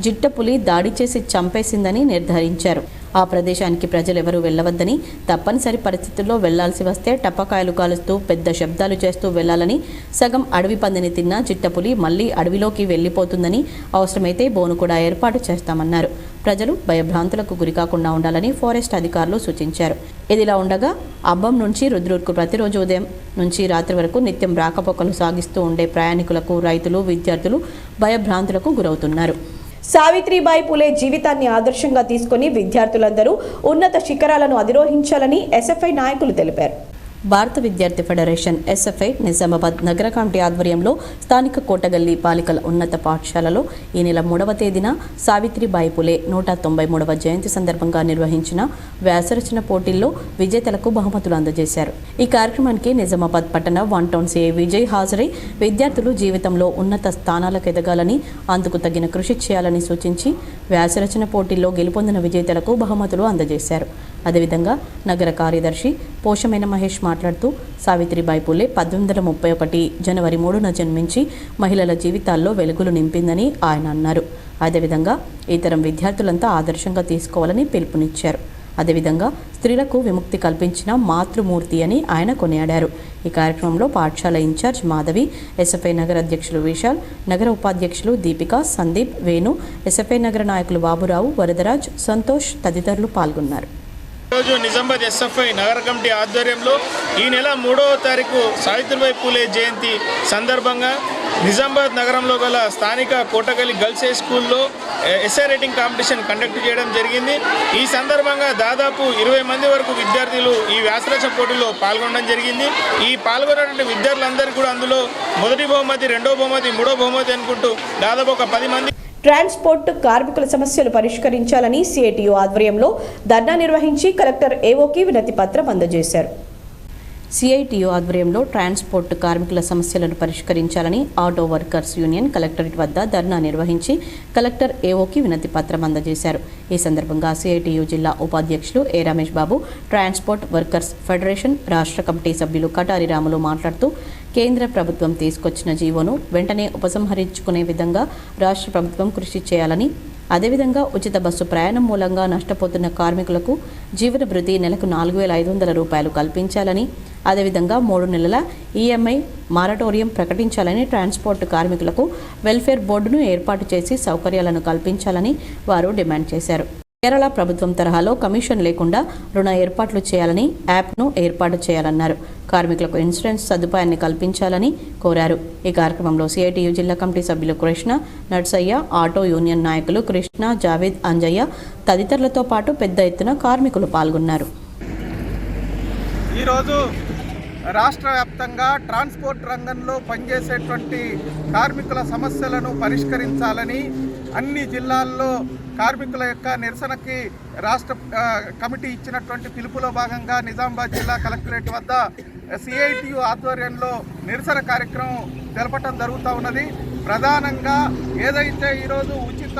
జిట్టపులి దాడి చేసి చంపేసిందని నిర్ధారించారు. ఆ ప్రదేశానికి ప్రజలెవరూ వెళ్లవద్దని, తప్పనిసరి పరిస్థితుల్లో వెళ్లాల్సి వస్తే టపకాయలు కాలుస్తూ పెద్ద శబ్దాలు చేస్తూ వెళ్లాలని, సగం అడవి పందిని తిన్న చిట్టపులి మళ్లీ అడవిలోకి వెళ్లిపోతుందని, అవసరమైతే బోను కూడా ఏర్పాటు చేస్తామన్నారు. ప్రజలు భయభ్రాంతులకు గురికాకుండా ఉండాలని ఫారెస్ట్ అధికారులు సూచించారు. ఇదిలా ఉండగా అబ్బం నుంచి రుద్రూర్కు ప్రతిరోజు ఉదయం నుంచి రాత్రి వరకు నిత్యం రాకపోకలు సాగిస్తూ ఉండే ప్రయాణికులకు, రైతులు, విద్యార్థులు భయభ్రాంతులకు గురవుతున్నారు. సావిత్రిబాయి పూలే జీవితాన్ని ఆదర్శంగా తీసుకుని విద్యార్థులందరూ ఉన్నత శిఖరాలను అధిరోహించాలని ఎస్ఎఫ్ఐ నాయకులు తెలిపారు. భారత విద్యార్థి ఫెడరేషన్ ఎస్ఎఫ్ఐ నిజామాబాద్ నగర కమిటీ ఆధ్వర్యంలో స్థానిక కోటగల్లి బాలికల ఉన్నత పాఠశాలలో ఈ నెల 3వ తేదీన సావిత్రిబాయి పూలే 193వ జయంతి సందర్భంగా నిర్వహించిన వ్యాసరచన పోటీల్లో విజేతలకు బహుమతులు అందజేశారు. ఈ కార్యక్రమానికి నిజామాబాద్ పట్టణ 1 టౌన్ సిఐ విజయ్ హాజరై విద్యార్థులు జీవితంలో ఉన్నత స్థానాలకు ఎదగాలని, అందుకు తగిన కృషి చేయాలని సూచించి వ్యాసరచన పోటీల్లో గెలుపొందిన విజేతలకు బహుమతులు అందజేశారు. అదేవిధంగా నగర కార్యదర్శి పోషమైన మహేష్ మాట్లాడుతూ సావిత్రిబాయి పూలే 1831 జనవరి 3న జన్మించి మహిళల జీవితాల్లో వెలుగులు నింపిందని ఆయన అన్నారు. అదేవిధంగా ఇతరం విద్యార్థులంతా ఆదర్శంగా తీసుకోవాలని పిలుపునిచ్చారు. అదేవిధంగా స్త్రీలకు విముక్తి కల్పించిన మాతృమూర్తి అని ఆయన కొనియాడారు. ఈ కార్యక్రమంలో పాఠశాల ఇన్ఛార్జ్ మాధవి, ఎస్ఎఫ్ఐ నగర అధ్యక్షులు విశాల్, నగర ఉపాధ్యక్షులు దీపిక, సందీప్, వేణు, ఎస్ఎఫ్ఐ నగర నాయకులు బాబురావు, వరదరాజ్, సంతోష్ తదితరులు పాల్గొన్నారు. ఈరోజు నిజామాబాద్ ఎస్ఎఫ్ఐ నగర కమిటీ ఆధ్వర్యంలో ఈ నెల 3వ తారీఖు సావిత్రిబాయి పూలే జయంతి సందర్భంగా నిజామాబాద్ నగరంలో గల స్థానిక కోటగల్లి గర్ల్స్ హై స్కూల్లో ఎస్ఐ రైటింగ్ కాంపిటీషన్ కండక్ట్ చేయడం జరిగింది. ఈ సందర్భంగా దాదాపు 20 మంది వరకు విద్యార్థులు ఈ వ్యాసరచన పోటీలో పాల్గొనడం జరిగింది. ఈ పాల్గొన్నటువంటి విద్యార్థులందరికీ కూడా అందులో మొదటి బహుమతి, రెండో బహుమతి, మూడో బహుమతి అనుకుంటూ దాదాపు ఒక 10 మంది ట్రాన్స్పోర్ట్ కార్మికుల సమస్యలు పరిష్కరించాలని సిఐటియు ఆధ్వర్యంలో ధర్నా నిర్వహించి కలెక్టర్ ఏఓకి వినతి పత్రం అందజేశారు. సిఐటియు ఆధ్వర్యంలో ట్రాన్స్పోర్ట్ కార్మికుల సమస్యలను పరిష్కరించాలని ఆటో వర్కర్స్ యూనియన్ కలెక్టరేట్ వద్ద ధర్నా నిర్వహించి కలెక్టర్ ఏఓకి వినతి పత్రం అందజేశారు. ఈ సందర్భంగా సిఐటియు జిల్లా ఉపాధ్యక్షులు ఏ Ramesh Babu, transport workers federation రాష్ట్ర కమిటీ సభ్యులు కటారి రాములు మాట్లాడుతూ కేంద్ర ప్రభుత్వం తీసుకొచ్చిన జీవోను వెంటనే ఉపసంహరించుకునే విధంగా రాష్ట్ర ప్రభుత్వం కృషి చేయాలని, అదేవిధంగా ఉచిత బస్సు ప్రయాణం మూలంగా నష్టపోతున్న కార్మికులకు జీవన భృతి నెలకు 4,500 రూపాయలు కల్పించాలని, అదేవిధంగా 3 నెలల ఈఎంఐ మారటోరియం ప్రకటించాలని, ట్రాన్స్పోర్ట్ కార్మికులకు వెల్ఫేర్ బోర్డును ఏర్పాటు చేసి సౌకర్యాలను కల్పించాలని వారు డిమాండ్ చేశారు. కేరళ ప్రభుత్వం తరహాలో కమిషన్ లేకుండా రుణ ఏర్పాట్లు చేయాలని, యాప్ను ఏర్పాటు చేయాలన్నారు. కార్మికులకు ఇన్సూరెన్స్ సదుపాయాన్ని కల్పించాలని కోరారు. ఈ కార్యక్రమంలో సిఐటియు జిల్లా కమిటీ సభ్యులు కృష్ణ, నర్సయ్య, ఆటో యూనియన్ నాయకులు కృష్ణ, జావేద్, అంజయ్య తదితరులతో పాటు పెద్ద ఎత్తున కార్మికులు పాల్గొన్నారు. ఈరోజు రాష్ట్ర వ్యాప్తంగా ట్రాన్స్పోర్ట్ రంగంలో పనిచేసేటువంటి కార్మికుల సమస్యలను పరిష్కరించాలని అన్ని జిల్లాల్లో కార్మికుల యొక్క నిరసనకి రాష్ట్ర కమిటీ ఇచ్చినటువంటి పిలుపులో భాగంగా నిజామాబాద్ జిల్లా కలెక్టరేట్ వద్ద సిఐటియు ఆధ్వర్యంలో నిరసన కార్యక్రమం జరపడం జరుగుతూ ఉన్నది. ప్రధానంగా ఏదైతే ఈరోజు ఉచిత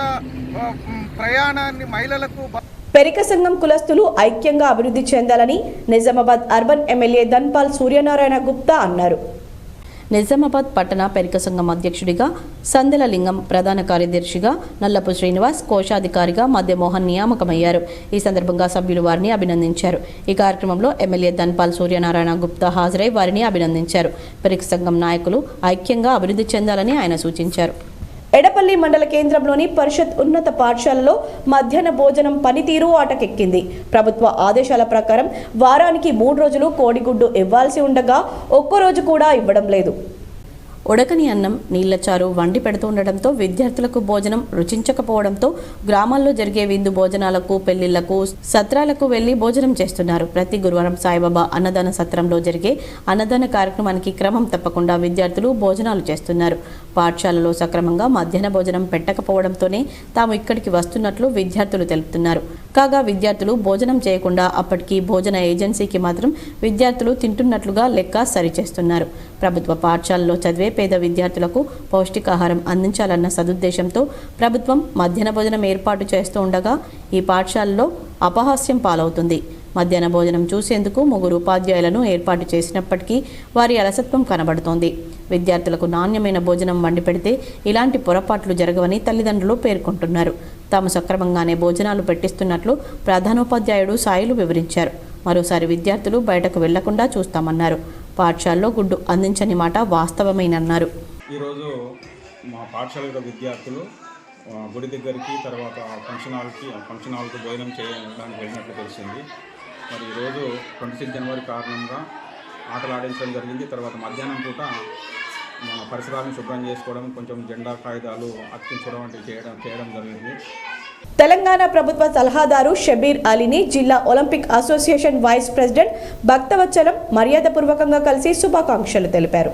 ప్రయాణాన్ని మహిళలకు పెరిక సంఘం కులస్తులు ఐక్యంగా అభివృద్ధి చెందాలని నిజామాబాద్ అర్బన్ ఎమ్మెల్యే ధన్పాల్ సూర్యనారాయణ గుప్తా అన్నారు. నిజామాబాద్ పట్టణ పెరిక సంఘం అధ్యక్షుడిగా సందెల లింగం, ప్రధాన కార్యదర్శిగా నల్లపు శ్రీనివాస్, కోశాధికారిగా మధ్యమోహన్ నియామకమయ్యారు. ఈ సందర్భంగా సభ్యులు వారిని అభినందించారు. ఈ కార్యక్రమంలో ఎమ్మెల్యే ధన్పాల్ సూర్యనారాయణ గుప్తా హాజరై వారిని అభినందించారు. పెరిక సంఘం నాయకులు ఐక్యంగా అభివృద్ధి చెందాలని ఆయన సూచించారు. ఎడపల్లి మండల కేంద్రంలోని పరిషత్ ఉన్నత పాఠశాలలో మధ్యాహ్న భోజనం పనితీరు ఆటకెక్కింది. ప్రభుత్వ ఆదేశాల ప్రకారం వారానికి 3 రోజులు కోడిగుడ్డు ఇవ్వాల్సి ఉండగా ఒక్కరోజు కూడా ఇవ్వడం లేదు. ఉడకని అన్నం, నీళ్ల చారు వండి పెడుతుండటంతో విద్యార్థులకు భోజనం రుచించకపోవడంతో గ్రామాల్లో జరిగే విందు భోజనాలకు, పెళ్లిళ్లకు, సత్రాలకు వెళ్లి భోజనం చేస్తున్నారు. ప్రతి గురువారం సాయిబాబా అన్నదాన సత్రంలో జరిగే అన్నదాన కార్యక్రమానికి క్రమం తప్పకుండా విద్యార్థులు భోజనాలు చేస్తున్నారు. పాఠశాలలో సక్రమంగా మధ్యాహ్న భోజనం పెట్టకపోవడంతోనే తాము ఇక్కడికి వస్తున్నట్లు విద్యార్థులు తెలుపుతున్నారు. కాగా విద్యార్థులు భోజనం చేయకుండా అప్పటికి భోజన ఏజెన్సీకి మాత్రం విద్యార్థులు తింటున్నట్లుగా లెక్క సరిచేస్తున్నారు. ప్రభుత్వ పాఠశాలలో చదివే పేద విద్యార్థులకు పౌష్టికాహారం అందించాలన్న సదుద్దేశంతో ప్రభుత్వం మధ్యాహ్న భోజనం ఏర్పాటు చేస్తూ ఉండగా ఈ పాఠశాలలో అపహాస్యం పాలవుతుంది. మధ్యాహ్న భోజనం చూసేందుకు 3 ఉపాధ్యాయులను ఏర్పాటు చేసినప్పటికీ వారి అలసత్వం కనబడుతోంది. విద్యార్థులకు నాణ్యమైన భోజనం వండి పెడితే ఇలాంటి పొరపాట్లు జరగవని తల్లిదండ్రులు పేర్కొంటున్నారు. తాము సక్రమంగానే భోజనాలు పెట్టిస్తున్నట్లు ప్రధానోపాధ్యాయుడు సాయిలు వివరించారు. మరోసారి విద్యార్థులు బయటకు వెళ్లకుండా చూస్తామన్నారు. పాఠశాలలో గుడ్డు అందించని మాట వాస్తవమేనన్నారు. ఈరోజు మా పాఠశాల విద్యార్థులు గుడి దగ్గరికి, తర్వాత ఫంక్షన్ హాల్కి భోజనం చేయడానికి వెళ్ళినట్లు తెలిసింది. మరి ఈరోజు 26 జనవరి కారణంగా ఆటలు ఆడించడం జరిగింది. తర్వాత మధ్యాహ్నం పూట మన పరిసరాలను శుభ్రం చేసుకోవడం, కొంచెం జెండా కాగితాలు అతికించడం వంటివి చేయడం జరిగింది. తెలంగాణ ప్రభుత్వ సలహాదారు షబీర్ అలీని జిల్లా olympic association vice president Bhaktavatsalam మర్యాదపూర్వకంగా కలిసి శుభాకాంక్షలు తెలిపారు.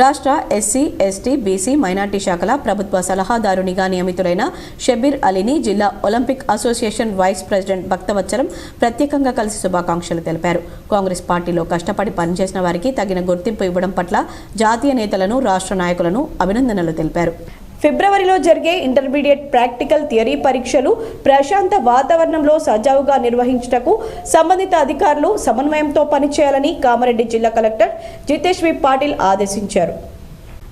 రాష్ట్ర ఎస్సీ, ఎస్టీ, బీసీ, మైనార్టీ శాఖల ప్రభుత్వ సలహాదారునిగా నియమితులైన షబీర్ అలీని జిల్లా olympic association vice president Bhaktavatsalam ప్రత్యేకంగా కలిసి శుభాకాంక్షలు తెలిపారు. కాంగ్రెస్ పార్టీలో కష్టపడి పనిచేసిన వారికి తగిన గుర్తింపు ఇవ్వడం పట్ల జాతీయ నేతలను, రాష్ట్ర నాయకులను అభినందనలు తెలిపారు. ఫిబ్రవరిలో జరిగే ఇంటర్మీడియట్ ప్రాక్టికల్ థియరీ పరీక్షలు ప్రశాంత వాతావరణంలో సజావుగా నిర్వహించుటకు సంబంధిత అధికారులు సమన్వయంతో పనిచేయాలని కామారెడ్డి జిల్లా కలెక్టర్ జితేష్ వి పాటిల్ ఆదేశించారు.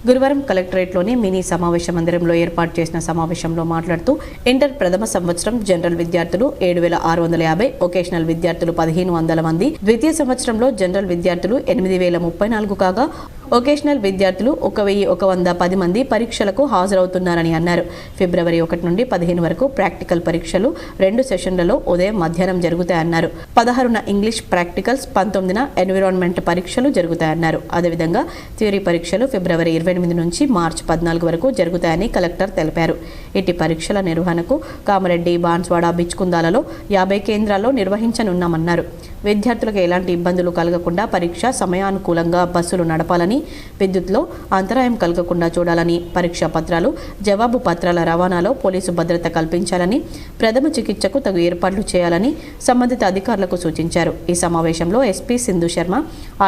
గురువారం కలెక్టరేట్లోని మినీ సమావేశ మందిరంలో ఏర్పాటు చేసిన సమావేశంలో మాట్లాడుతూ ఇంటర్ ప్రథమ సంవత్సరం జనరల్ విద్యార్థులు 7,650, వొకేషనల్ విద్యార్థులు 1,500 మంది, ద్వితీయ సంవత్సరంలో జనరల్ విద్యార్థులు 8,034 కాగా వొకేషనల్ విద్యార్థులు 1,110 మంది పరీక్షలకు హాజరవుతున్నారని అన్నారు. ఫిబ్రవరి 1 నుండి 15 వరకు ప్రాక్టికల్ పరీక్షలు 2 సెషన్లలో ఉదయం, మధ్యాహ్నం జరుగుతాయన్నారు. 16న ఇంగ్లీష్ ప్రాక్టికల్స్, 19న ఎన్విరాన్మెంట్ పరీక్షలు జరుగుతాయన్నారు. అదేవిధంగా థియరీ పరీక్షలు ఫిబ్రవరి 28 నుంచి మార్చి 14 వరకు జరుగుతాయని కలెక్టర్ తెలిపారు. ఇట్టి పరీక్షల నిర్వహణకు కామారెడ్డి, బాన్స్వాడ, బిచ్కుందాలలో 50 కేంద్రాల్లో నిర్వహించనున్నామన్నారు. విద్యార్థులకు ఎలాంటి ఇబ్బందులు కలగకుండా పరీక్ష సమయానుకూలంగా బస్సులు నడపాలని, విద్యుత్లో అంతరాయం కలగకుండా చూడాలని, పరీక్షా పత్రాలు, జవాబు పత్రాల రవాణాలో పోలీసు భద్రత కల్పించాలని, ప్రథమ చికిత్సకు తగు ఏర్పాట్లు చేయాలని సంబంధిత అధికారులకు సూచించారు. ఈ సమావేశంలో SP Sindhu Sharma,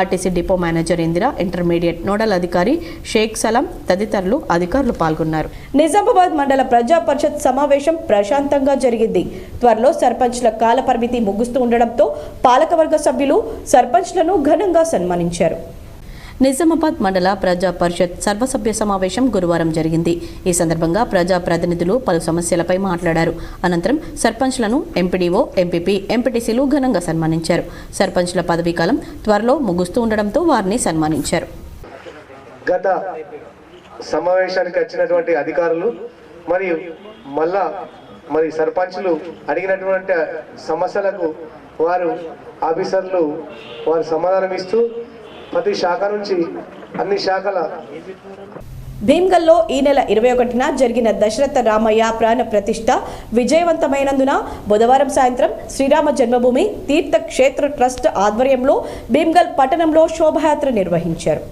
RTC depot manager Indira, intermediate nodal అధికారి షేక్ సలాం తదితరులు అధికారులు పాల్గొన్నారు. నిజామాబాద్ మండల ప్రజా పరిషత్ సమావేశం ప్రశాంతంగా జరిగింది. త్వరలో సర్పంచ్ల కాల పరిమితి ముగుస్తూ ఉండడంతో పాలకవర్గ సభ్యులు సర్పంచ్లను ఘనంగా సన్మానించారు. నిజామాబాద్ మండల ప్రజా పరిషత్ సర్వసభ్య సమావేశం గురువారం జరిగింది. ఈ సందర్భంగా ప్రజా ప్రతినిధులు పలు సమస్యలపై మాట్లాడారు. అనంతరం సర్పంచ్లను ఎంపీడీఓ, ఎంపీపీ, ఎంపీటీసీలు ఘనంగా సన్మానించారు. సర్పంచ్ల పదవీకాలం త్వరలో ముగుస్తూ ఉండడంతో వారిని సన్మానించారు. గత సమావేశానికి వచ్చినటువంటి అధికారులు మరియు మరి సర్పంచ్లు అడిగినటువంటి సమస్యలకు ఆఫీసర్లు వారు సమాధానం ఇస్తూ ప్రతి శాఖ నుంచి అన్ని శాఖల భీమ్గల్లో ఈ నెల 21న జరిగిన దశరథ రామయ్య ప్రాణ ప్రతిష్ఠ విజయవంతమైనందున బుధవారం సాయంత్రం శ్రీరామ జన్మభూమి తీర్థక్షేత్ర ట్రస్ట్ ఆధ్వర్యంలో భీమ్గల్ పట్టణంలో శోభాయాత్ర నిర్వహించారు.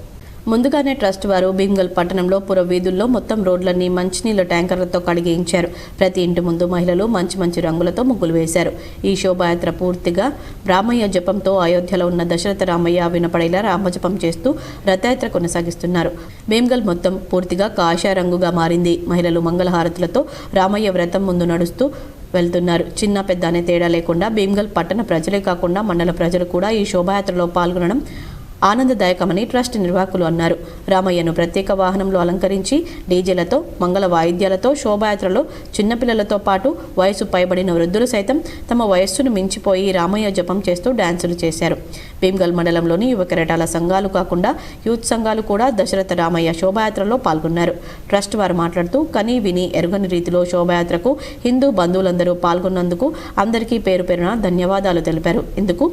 ముందుగానే ట్రస్ట్ వారు భీమ్గల్ పట్టణంలో పుర వీధుల్లో మొత్తం రోడ్లన్నీ మంచినీళ్ల ట్యాంకర్లతో కడిగించారు. ప్రతి ఇంటి ముందు మహిళలు మంచి రంగులతో ముగ్గులు వేశారు. ఈ శోభాయాత్ర పూర్తిగా రామయ్య జపంతో అయోధ్యలో ఉన్న దశరథ రామయ్య వినపడేలా రామజపం చేస్తూ రథయాత్ర కొనసాగిస్తున్నారు. భీమ్గల్ మొత్తం పూర్తిగా కాషాయ రంగుగా మారింది. మహిళలు మంగళహారతులతో రామయ్య వ్రతం ముందు నడుస్తూ వెళ్తున్నారు. చిన్న పెద్ద అనే తేడా లేకుండా భీమ్గల్ పట్టణ ప్రజలే కాకుండా మండల ప్రజలు కూడా ఈ శోభాయాత్రలో పాల్గొనడం ఆనందదాయకమని ట్రస్ట్ నిర్వాహకులు అన్నారు. రామయ్యను ప్రత్యేక వాహనంలో అలంకరించి డీజేలతో, మంగళ వాయిద్యాలతో శోభాయాత్రలో చిన్నపిల్లలతో పాటు వయసు పైబడిన వృద్ధులు సైతం తమ వయస్సును మించిపోయి రామయ్య జపం చేస్తూ డ్యాన్సులు చేశారు. భీమ్గల్ మండలంలోని యువ కెరటాల సంఘాలు కాకుండా యూత్ సంఘాలు కూడా దశరథ రామయ్య శోభాయాత్రలో పాల్గొన్నారు. ట్రస్ట్ వారు మాట్లాడుతూ కనీ విని ఎరుగని రీతిలో శోభాయాత్రకు హిందూ బంధువులందరూ పాల్గొన్నందుకు అందరికీ పేరు పేరున ధన్యవాదాలు తెలిపారు. ఇందుకు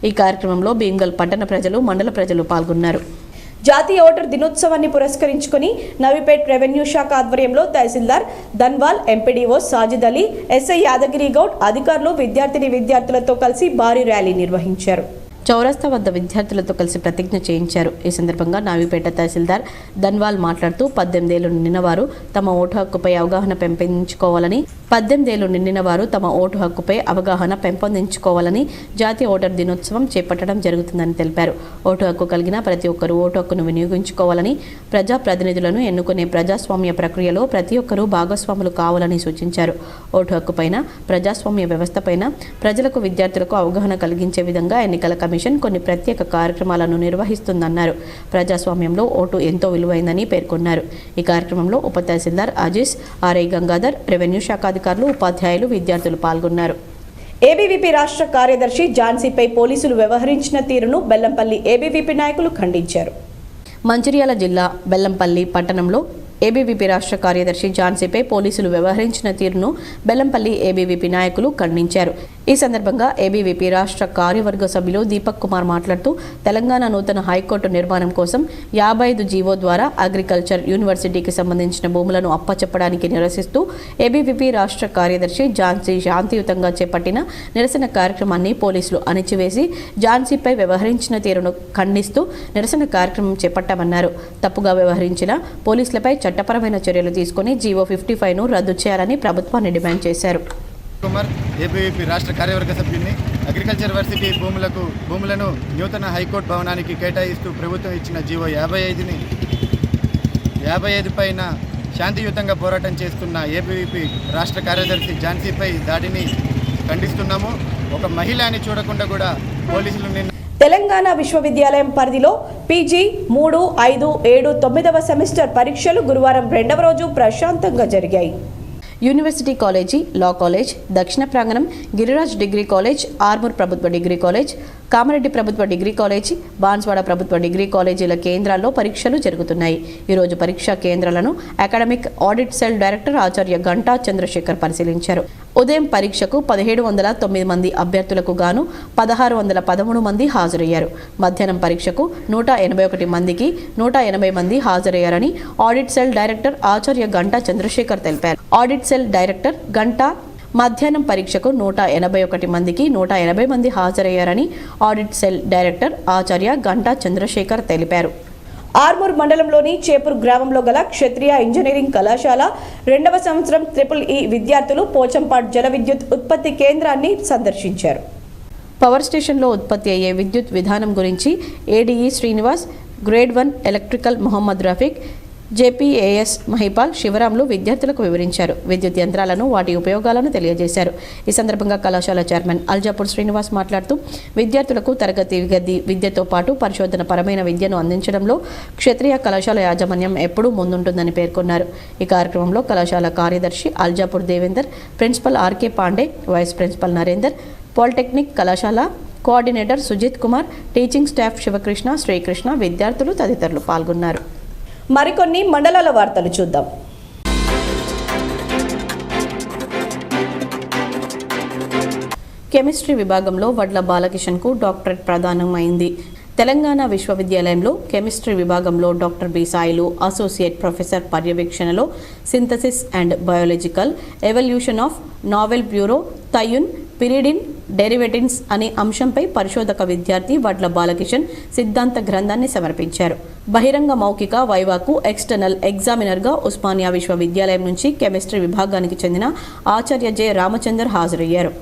ఈ కార్యక్రమంలో భీమ్గల్ పట్టణ ప్రజలు, మండల ప్రజలు పాల్గొన్నారు. జాతీయ ఓటర్ దినోత్సవాన్ని పురస్కరించుకుని నవీపేట్ రెవెన్యూ శాఖ ఆధ్వర్యంలో తహసీల్దార్ ధన్వాల్, ఎంపీడీఓ సాజిద్ అలీ, ఎస్ఐ యాదగిరి గౌడ్ అధికారులు విద్యార్థులతో కలిసి భారీ ర్యాలీ నిర్వహించారు. చౌరస్తా వద్ద విద్యార్థులతో కలిసి ప్రతిజ్ఞ చేయించారు. ఈ సందర్భంగా నావిపేట తహసీల్దార్ ధన్వాల్ మాట్లాడుతూ 18 ఏళ్లు నిండిన వారు తమ ఓటు హక్కుపై అవగాహన పెంపొందించుకోవాలని జాతీయ ఓటర్ దినోత్సవం చేపట్టడం జరుగుతుందని తెలిపారు. ఓటు హక్కు కలిగిన ప్రతి ఒక్కరూ ఓటు హక్కును వినియోగించుకోవాలని, ప్రజాప్రతినిధులను ఎన్నుకునే ప్రజాస్వామ్య ప్రక్రియలో ప్రతి ఒక్కరూ భాగస్వాములు కావాలని సూచించారు. ఓటు హక్కుపైన, ప్రజాస్వామ్య వ్యవస్థపైన ప్రజలకు, విద్యార్థులకు అవగాహన కలిగించే విధంగా ఎన్నికల కమిషన్ కొన్ని ప్రత్యేక కార్యక్రమాలను నిర్వహిస్తుందన్నారు. ప్రజాస్వామ్యంలో ఓటు ఎంతో విలువైందని పేర్కొన్నారు. ఈ కార్యక్రమంలో ఉప తహసీల్దార్ అజీజ్, ఆర్ఐ గంగాధర్, రెవెన్యూ శాఖ అధికారులు, ఉపాధ్యాయులు, విద్యార్థులు పాల్గొన్నారు. ఏబీవీపీ రాష్ట్ర కార్యదర్శి ఝాన్సీపై పోలీసులు వ్యవహరించిన తీరును బెల్లంపల్లి ఏబీవీపీ నాయకులు ఖండించారు. మంచిర్యాల జిల్లా బెల్లంపల్లి పట్టణంలో ఏబీవీపీ రాష్ట్ర కార్యదర్శి ఝాన్సీపై పోలీసులు వ్యవహరించిన తీరును బెల్లంపల్లి ఏబీవీపీ నాయకులు ఖండించారు. ఈ సందర్భంగా ఏబీవీపీ రాష్ట్ర కార్యవర్గ సభ్యులు దీపక్ కుమార్ మాట్లాడుతూ తెలంగాణ నూతన హైకోర్టు నిర్మాణం కోసం 55 జీవో ద్వారా అగ్రికల్చర్ యూనివర్సిటీకి సంబంధించిన భూములను అప్పచెప్పడానికి నిరసిస్తూ ఏబీవీపీ రాష్ట్ర కార్యదర్శి ఝాన్సీ శాంతియుతంగా చేపట్టిన నిరసన కార్యక్రమాన్ని పోలీసులు అణిచివేసి ఝాన్సీపై వ్యవహరించిన తీరును ఖండిస్తూ నిరసన కార్యక్రమం చేపట్టామన్నారు. తప్పుగా వ్యవహరించిన పోలీసులపై చట్టపరమైన చర్యలు తీసుకుని జీవో 55ను రద్దు చేయాలని ప్రభుత్వాన్ని డిమాండ్ చేశారు. కుమార్, ఏబీవీపీ రాష్ట్ర కార్యవర్గ సభ్యుని. అగ్రికల్చర్ యూనివర్సిటీ భూములను నూతన హైకోర్టు భవనానికి కేటాయిస్తూ ప్రభుత్వం ఇచ్చిన జీవో 55 పైన శాంతియుతంగా పోరాటం చేస్తున్న ఏబీవీపీ రాష్ట్ర కార్యదర్శి ఝాన్సీపై దాడిని ఖండిస్తున్నాము. ఒక మహిళ అని చూడకుండా కూడా పోలీసులు తెలంగాణ విశ్వవిద్యాలయం పరిధిలో పీజీ 3, 5, 7, 9వ సెమిస్టర్ పరీక్షలు గురువారం 2వ రోజు ప్రశాంతంగా జరిగాయి. యూనివర్సిటీ కాలేజీ, లా కాలేజ్, దక్షిణ ప్రాంగణం, గిరిరాజ్ డిగ్రీ కాలేజ్, ఆర్మూర్ ప్రభుత్వ డిగ్రీ కాలేజ్, కామారెడ్డి ప్రభుత్వ డిగ్రీ కాలేజీ, బాన్స్వాడ ప్రభుత్వ డిగ్రీ కాలేజీల కేంద్రాల్లో పరీక్షలు జరుగుతున్నాయి. ఈరోజు పరీక్షా కేంద్రాలను అకాడమిక్ ఆడిట్ సెల్ డైరెక్టర్ ఆచార్య గంటా చంద్రశేఖర్ పరిశీలించారు. ఉదయం పరీక్షకు 1709 మంది అభ్యర్థులకు గాను 1613 మంది హాజరయ్యారు. మధ్యాహ్నం పరీక్షకు 181 మందికి 180 మంది హాజరయ్యారని ఆడిట్ సెల్ డైరెక్టర్ ఆచార్య గంటా చంద్రశేఖర్ తెలిపారు. ఆడిట్ సెల్ డైరెక్టర్ గంటా మధ్యాహ్నం పరీక్షకు 181 మందికి 180 మంది హాజరయ్యారని ఆడిట్ సెల్ డైరెక్టర్ ఆచార్య గంటా చంద్రశేఖర్ తెలిపారు. ఆర్మూర్ మండలంలోని చేపూర్ గ్రామంలో గల క్షత్రియ ఇంజనీరింగ్ కళాశాల 2వ సంవత్సరం EEE విద్యార్థులు పోచంపాడ్ జల విద్యుత్ ఉత్పత్తి కేంద్రాన్ని సందర్శించారు. పవర్ స్టేషన్లో ఉత్పత్తి అయ్యే విద్యుత్ విధానం గురించి ADE Srinivas, grade 1 electrical Mohammed Rafiq, JPAS Mahipal, శివరాంలు విద్యార్థులకు వివరించారు. విద్యుత్ యంత్రాలను, వాటి ఉపయోగాలను తెలియజేశారు. ఈ సందర్భంగా కళాశాల చైర్మన్ అల్జాపూర్ శ్రీనివాస్ మాట్లాడుతూ విద్యార్థులకు తరగతి గది విద్యతో పాటు పరిశోధన పరమైన విద్యను అందించడంలో క్షత్రియ కళాశాల యాజమాన్యం ఎప్పుడూ ముందుంటుందని పేర్కొన్నారు. ఈ కార్యక్రమంలో కళాశాల కార్యదర్శి Aljapur Devender, principal RK Pandey, vice principal Narender, polytechnic కళాశాల coordinator Sujith Kumar, teaching staff Sivakrishna, Srikrishna, విద్యార్థులు తదితరులు పాల్గొన్నారు. మరికొన్ని మండలాల వార్తలు చూద్దాం. కెమిస్ట్రీ విభాగంలో వడ్ల బాలకిషన్కు డాక్టరేట్ ప్రదానమైంది. తెలంగాణ విశ్వవిద్యాలయంలో కెమిస్ట్రీ విభాగంలో doctor B Sailu associate professor పర్యవేక్షణలో synthesis and biological evaluation of novel బ్యూరో థయున్ పిరిడిన్ డెరివేటివ్స్ అనే అంశంపై పరిశోధక విద్యార్థి వడ్ల బాలకిషన్ సిద్ధాంత గ్రంథాన్ని సమర్పించారు. బహిరంగ మౌఖిక వైవాకు ఎక్స్టర్నల్ ఎగ్జామినర్గా ఉస్మానియా విశ్వవిద్యాలయం నుంచి కెమిస్ట్రీ విభాగానికి చెందిన ఆచార్య జె రామచందర్ హాజరయ్యారు.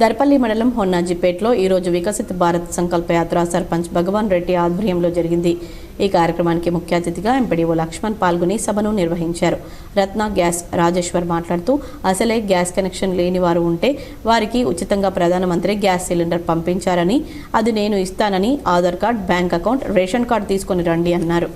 దర్పల్లి మండలం హొన్నాజీపేటలో ఈరోజు వికసిత్ భారత్ సంకల్ప యాత్ర సర్పంచ్ భగవాన్ రెడ్డి ఆధ్వర్యంలో జరిగింది. ఈ కార్యక్రమానికి ముఖ్య అతిథిగా ఎంపీడీఓ లక్ష్మణ్ పాల్గొని సభను నిర్వహించారు. రత్న గ్యాస్ రాజేశ్వర్ మాట్లాడుతూ అసలే గ్యాస్ కనెక్షన్ లేని వారు ఉంటే వారికి ఉచితంగా ప్రధానమంత్రి గ్యాస్ సిలిండర్ పంపించారని, అది నేను ఇస్తానని Aadhaar card, bank account, ration card తీసుకొని రండి అన్నారు.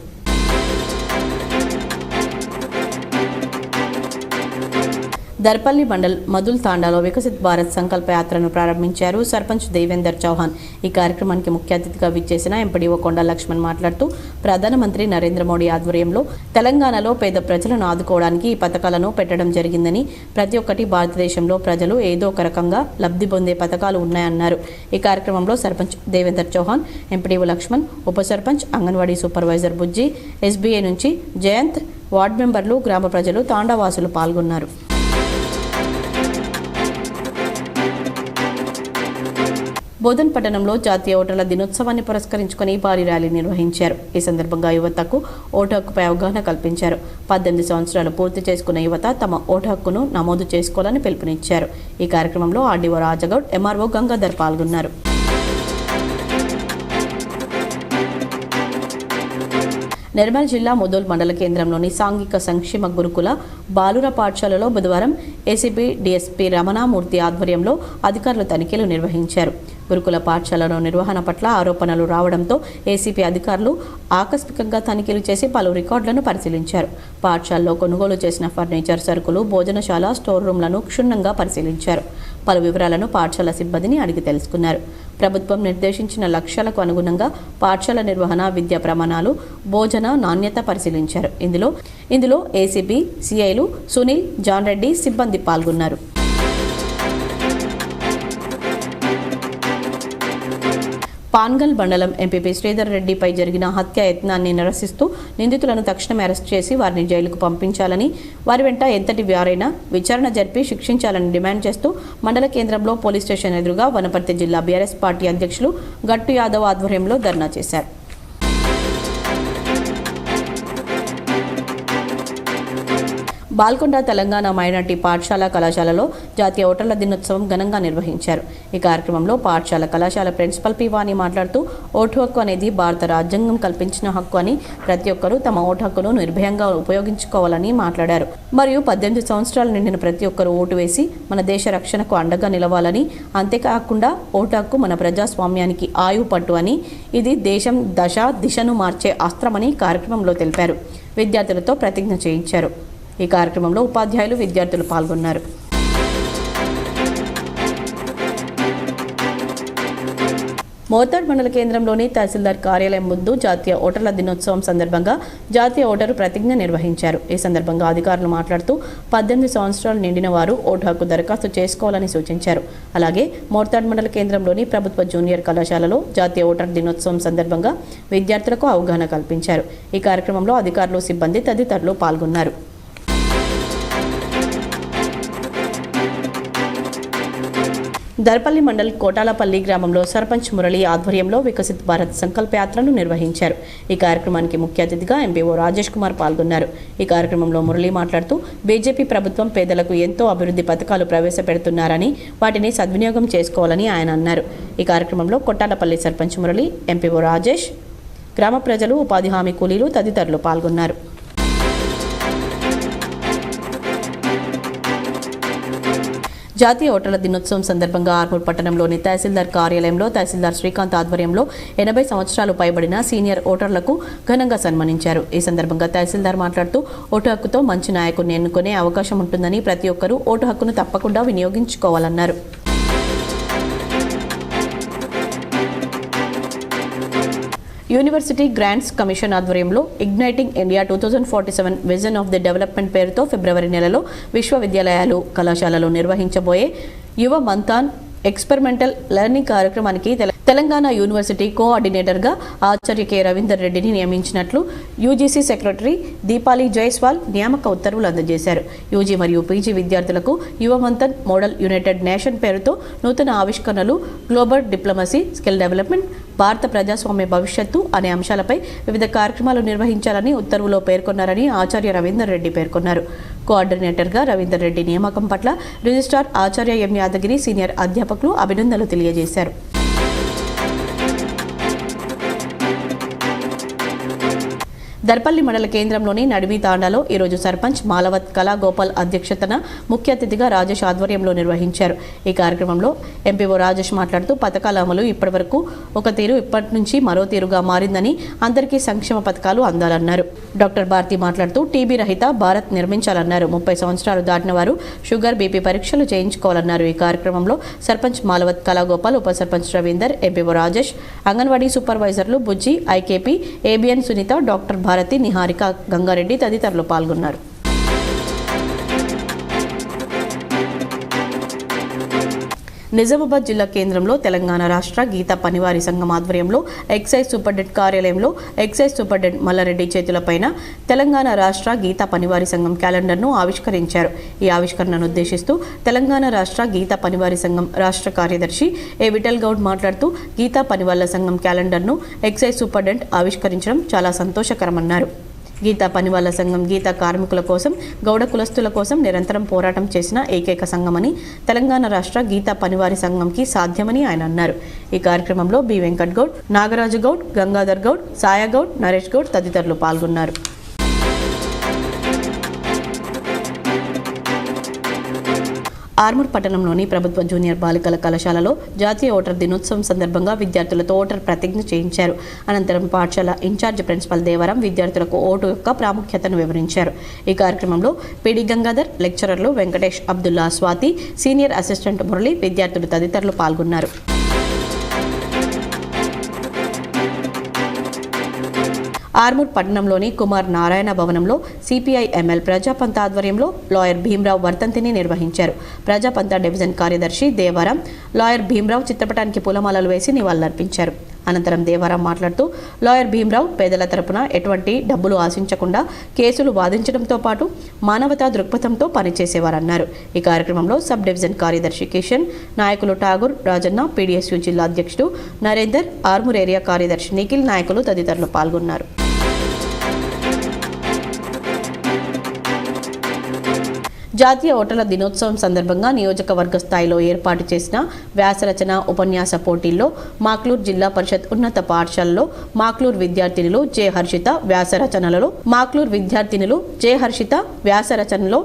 దర్పల్లి మండల్ మధుల్ తాండాలో వికసిత్ భారత్ సంకల్ప యాత్రను ప్రారంభించారు సర్పంచ్ దేవేందర్ చౌహాన్. ఈ కార్యక్రమానికి ముఖ్య అతిథిగా విచ్చేసిన ఎంపీడీఓ కొండ లక్ష్మణ్ మాట్లాడుతూ ప్రధానమంత్రి నరేంద్ర మోడీ ఆధ్వర్యంలో తెలంగాణలో పేద ప్రజలను ఆదుకోవడానికి ఈ పథకాలను పెట్టడం జరిగిందని, ప్రతి ఒక్కటి భారతదేశంలో ప్రజలు ఏదో ఒక రకంగా లబ్ధి పొందే పథకాలు ఉన్నాయన్నారు. ఈ కార్యక్రమంలో సర్పంచ్ దేవేందర్ చౌహాన్, ఎంపీడీఓ లక్ష్మణ్, ఉప సర్పంచ్, అంగన్వాడీ సూపర్వైజర్ బుజ్జి, ఎస్బీఐ నుంచి జయంత్, వార్డు మెంబర్లు, గ్రామ ప్రజలు, తాండావాసులు పాల్గొన్నారు. బోధన్ పట్టణంలో జాతీయ ఓటర్ల దినోత్సవాన్ని పురస్కరించుకుని భారీ ర్యాలీ నిర్వహించారు. ఈ సందర్భంగా యువతకు ఓటు హక్కుపై అవగాహన కల్పించారు. 18 సంవత్సరాలు పూర్తి చేసుకున్న యువత తమ ఓటు హక్కును నమోదు చేసుకోవాలని పిలుపునిచ్చారు. ఈ కార్యక్రమంలో ఆర్డీఓ రాజగౌడ్, ఎంఆర్ఓ గంగాధర్ పాల్గొన్నారు. నిర్మల్ జిల్లా ముదోల్ మండల కేంద్రంలోని సాంఘిక సంక్షేమ గురుకుల బాలుర పాఠశాలలో బుధవారం ఏసీబీ డీఎస్పీ రమణామూర్తి ఆధ్వర్యంలో అధికారులు తనిఖీలు నిర్వహించారు. గురుకుల పాఠశాలలో నిర్వహణ పట్ల ఆరోపణలు రావడంతో ఏసీపీ అధికారులు ఆకస్మికంగా తనిఖీలు చేసి పలు రికార్డులను పరిశీలించారు. పాఠశాలలో కొనుగోలు చేసిన ఫర్నిచర్, సరుకులు, భోజనశాల, స్టోర్ రూమ్లను క్షుణ్ణంగా పరిశీలించారు. పలు వివరాలను పాఠశాల సిబ్బందిని అడిగి తెలుసుకున్నారు. ప్రభుత్వం నిర్దేశించిన లక్ష్యాలకు అనుగుణంగా పాఠశాల నిర్వహణ, విద్యా ప్రమాణాలు, భోజన నాణ్యత పరిశీలించారు. ఇందులో ఏసీబీ సిఐలు సునీల్, జాన్ రెడ్డి సిబ్బంది పాల్గొన్నారు. పాన్గల్ మండలం ఎంపీపీ శ్రీధర్ రెడ్డిపై జరిగిన హత్య యత్నాన్ని నిరసిస్తూ నిందితులను తక్షణమే అరెస్ట్ చేసి వారిని జైలుకు పంపించాలని, వారి వెంట ఎంతటి వారైనా విచారణ జరిపి శిక్షించాలని డిమాండ్ చేస్తూ మండల కేంద్రంలో పోలీస్ స్టేషన్ ఎదురుగా వనపర్తి జిల్లా బీఆర్ఎస్ పార్టీ అధ్యక్షులు గట్టు యాదవ్ ఆధ్వర్యంలో ధర్నా చేశారు. బాల్కొండ తెలంగాణ మైనార్టీ పాఠశాల కళాశాలలో జాతీయ ఓటర్ల దినోత్సవం ఘనంగా నిర్వహించారు. ఈ కార్యక్రమంలో పాఠశాల కళాశాల ప్రిన్సిపల్ పివాని మాట్లాడుతూ ఓటు హక్కు అనేది భారత రాజ్యాంగం కల్పించిన హక్కు అని, ప్రతి ఒక్కరూ తమ ఓటు హక్కును నిర్భయంగా ఉపయోగించుకోవాలని మాట్లాడారు. మరియు 18 సంవత్సరాలు నిండిన ప్రతి ఒక్కరూ ఓటు వేసి మన దేశ రక్షణకు అండగా నిలవాలని, అంతేకాకుండా ఓటు హక్కు మన ప్రజాస్వామ్యానికి ఆయువు పట్టు అని, ఇది దేశం దిశను మార్చే అస్త్రమని కార్యక్రమంలో తెలిపారు. విద్యార్థులతో ప్రతిజ్ఞ చేయించారు. ఈ కార్యక్రమంలో ఉపాధ్యాయులు, విద్యార్థులు పాల్గొన్నారు. మోతాడ్ మండల కేంద్రంలోని తహసీల్దార్ కార్యాలయం ముందు జాతీయ ఓటర్ల దినోత్సవం సందర్భంగా జాతీయ ఓటరు ప్రతిజ్ఞ నిర్వహించారు. ఈ సందర్భంగా అధికారులు మాట్లాడుతూ 18 సంవత్సరాలు నిండిన వారు ఓటు హక్కు దరఖాస్తు చేసుకోవాలని సూచించారు. అలాగే మోతాడ్ మండల కేంద్రంలోని ప్రభుత్వ జూనియర్ కళాశాలలో జాతీయ ఓటర్ దినోత్సవం సందర్భంగా విద్యార్థులకు అవగాహన కల్పించారు. ఈ కార్యక్రమంలో అధికారులు, సిబ్బంది తదితరులు పాల్గొన్నారు. దర్పల్లి మండల్ కోటాలపల్లి గ్రామంలో సర్పంచ్ మురళి ఆధ్వర్యంలో వికసిత్ భారత్ సంకల్ప యాత్రను నిర్వహించారు. ఈ కార్యక్రమానికి ముఖ్య అతిథిగా ఎంపీఓ రాజేష్ కుమార్ పాల్గొన్నారు. ఈ కార్యక్రమంలో మురళి మాట్లాడుతూ బీజేపీ ప్రభుత్వం పేదలకు ఎంతో అభివృద్ధి పథకాలు ప్రవేశపెడుతున్నారని, వాటిని సద్వినియోగం చేసుకోవాలని ఆయన అన్నారు. ఈ కార్యక్రమంలో కోటాలపల్లి సర్పంచ్ మురళి, ఎంపీఓ రాజేష్, గ్రామ ప్రజలు, ఉపాధి హామీ కూలీలు తదితరులు పాల్గొన్నారు. జాతీయ ఓటర్ల దినోత్సవం సందర్భంగా ఆర్మూర్ పట్టణంలోని తహసీల్దార్ కార్యాలయంలో తహసీల్దార్ శ్రీకాంత్ ఆధ్వర్యంలో 80 సంవత్సరాలు పైబడిన సీనియర్ ఓటర్లకు ఘనంగా సన్మానించారు. ఈ సందర్భంగా తహసీల్దార్ మాట్లాడుతూ ఓటు హక్కుతో మంచి నాయకుడిని ఎన్నుకునే అవకాశం ఉంటుందని, ప్రతి ఒక్కరూ ఓటు హక్కును తప్పకుండా వినియోగించుకోవాలన్నారు. యూనివర్సిటీ గ్రాంట్స్ కమిషన్ ఆధ్వర్యంలో igniting India 2047 vision of the development పేరుతో ఫిబ్రవరి నెలలో విశ్వవిద్యాలయాలు, కళాశాలలు నిర్వహించబోయే యువ మంథాన్ ఎక్స్పెరిమెంటల్ లెర్నింగ్ కార్యక్రమానికి తెలంగాణ యూనివర్సిటీ కోఆర్డినేటర్గా ఆచార్య కె రవీందర్ రెడ్డిని నియమించినట్లు యూజీసీ సెక్రటరీ దీపాలి జైస్వాల్ నియామక ఉత్తర్వులు అందజేశారు. యూజీ మరియు పీజీ విద్యార్థులకు యువ మంథన్ మోడల్ యునైటెడ్ నేషన్ పేరుతో నూతన ఆవిష్కరణలు, గ్లోబల్ డిప్లొమసీ, స్కిల్ డెవలప్మెంట్, భారత ప్రజాస్వామ్య భవిష్యత్తు అనే అంశాలపై వివిధ కార్యక్రమాలు నిర్వహించాలని ఉత్తర్వులో పేర్కొన్నారని ఆచార్య రవీందర్ రెడ్డి పేర్కొన్నారు. కోఆర్డినేటర్గా రవీందర్ రెడ్డి నియామకం పట్ల రిజిస్ట్రార్ ఆచార్య ఎం యాదగిరి, సీనియర్ అధ్యాపకులు అభినందనలు తెలియజేశారు. దర్పల్లి మండల కేంద్రంలోని నడిమి తాండాలో ఈరోజు సర్పంచ్ మాలవత్ కళా గోపాల్ అధ్యక్షతన ముఖ్య అతిథిగా రాజేష్ ఆధ్వర్యంలో నిర్వహించారు. ఈ కార్యక్రమంలో ఎంపీఓ రాజేష్ మాట్లాడుతూ పథకాల అమలు ఇప్పటివరకు ఒక తీరు, ఇప్పటి నుంచి మరో తీరుగా మారిందని, అందరికీ సంక్షేమ పథకాలు అందాలన్నారు. డాక్టర్ భారతి మాట్లాడుతూ టీబీ రహిత భారత్ నిర్మించాలన్నారు. 30 సంవత్సరాలు దాటిన వారు షుగర్, బీపీ పరీక్షలు చేయించుకోవాలన్నారు. ఈ కార్యక్రమంలో సర్పంచ్ మాలవత్ కళా గోపాల్, ఉప సర్పంచ్ రవీందర్, ఎంపీఓ రాజేష్, అంగన్వాడీ సూపర్వైజర్లు Bujji, IKP, ABN Sunitha, doctor Bharathi, Niharika, Gangareddy తదితరులు పాల్గొన్నారు. నిజామాబాద్ జిల్లా కేంద్రంలో తెలంగాణ రాష్ట్ర గీత పనివారి సంఘం ఆధ్వర్యంలో ఎక్సైజ్ సూపరింటెండెంట్ కార్యాలయంలో ఎక్సైజ్ సూపరింటెండెంట్ మల్లారెడ్డి చేతులపైన తెలంగాణ రాష్ట్ర గీత పనివారి సంఘం క్యాలెండర్ను ఆవిష్కరించారు. ఈ ఆవిష్కరణను ఉద్దేశిస్తూ తెలంగాణ రాష్ట్ర గీత పనివారి సంఘం రాష్ట్ర కార్యదర్శి ఏ విఠల్ గౌడ్ మాట్లాడుతూ గీత పనివాళ్ల సంఘం క్యాలెండర్ను ఎక్సైజ్ సూపరింటెండెంట్ ఆవిష్కరించడం చాలా సంతోషకరమన్నారు. గీతా పనివాళ్ల సంఘం గీత కార్మికుల కోసం, గౌడ కులస్తుల కోసం నిరంతరం పోరాటం చేసిన ఏకైక సంఘమని, తెలంగాణ రాష్ట్ర గీతా పనివారి సంఘంకి సాధ్యమని ఆయన అన్నారు. ఈ కార్యక్రమంలో బి వెంకట్ గౌడ్, నాగరాజు గౌడ్, గంగాధర్ గౌడ్, సాయ గౌడ్, నరేష్ గౌడ్ తదితరులు పాల్గొన్నారు. ఆర్మూర్ పట్టణంలోని ప్రభుత్వ జూనియర్ బాలికల కళాశాలలో జాతీయ ఓటర్ దినోత్సవం సందర్భంగా విద్యార్థులతో ఓటర్ ప్రతిజ్ఞ చేయించారు. అనంతరం పాఠశాల ఇన్ఛార్జ్ ప్రిన్సిపల్ దేవరం విద్యార్థులకు ఓటు యొక్క ప్రాముఖ్యతను వివరించారు. ఈ కార్యక్రమంలో పిడి గంగాధర్, లెక్చరర్లు వెంకటేష్, అబ్దుల్లా, స్వాతి, సీనియర్ అసిస్టెంట్ మురళి, విద్యార్థులు తదితరులు పాల్గొన్నారు. ఆర్మూర్ పట్టణంలోని కుమార్ నారాయణ భవనంలో సిపిఐ ఎంఎల్ ప్రజాపంత ఆధ్వర్యంలో లాయర్ భీమరావు వర్ధంతిని నిర్వహించారు. ప్రజాపంత డివిజన్ కార్యదర్శి దేవరం లాయర్ భీమరావు చిత్రపటానికి పూలమాలలు వేసి నివాళులర్పించారు. అనంతరం దేవరం మాట్లాడుతూ లాయర్ భీమరావు పేదల తరపున ఎటువంటి డబ్బులు ఆశించకుండా కేసులు వాదించడంతో పాటు మానవతా దృక్పథంతో పనిచేసేవారన్నారు. ఈ కార్యక్రమంలో సబ్ డివిజన్ కార్యదర్శి కిషన్, నాయకులు ఠాగూర్, రాజన్న, పీడీఎస్యూ జిల్లా అధ్యక్షుడు నరేందర్, ఆర్మూర్ ఏరియా కార్యదర్శి నిఖిల్, నాయకులు తదితరులు పాల్గొన్నారు. జాతీయ ఓటర్ల దినోత్సవం సందర్భంగా నియోజకవర్గ స్థాయిలో ఏర్పాటు చేసిన వ్యాసరచన, ఉపన్యాస పోటీల్లో మాక్లూర్ జిల్లా పరిషత్ ఉన్నత పాఠశాలలో మాక్లూర్ విద్యార్థినులు జె హర్షిత వ్యాసరచనలో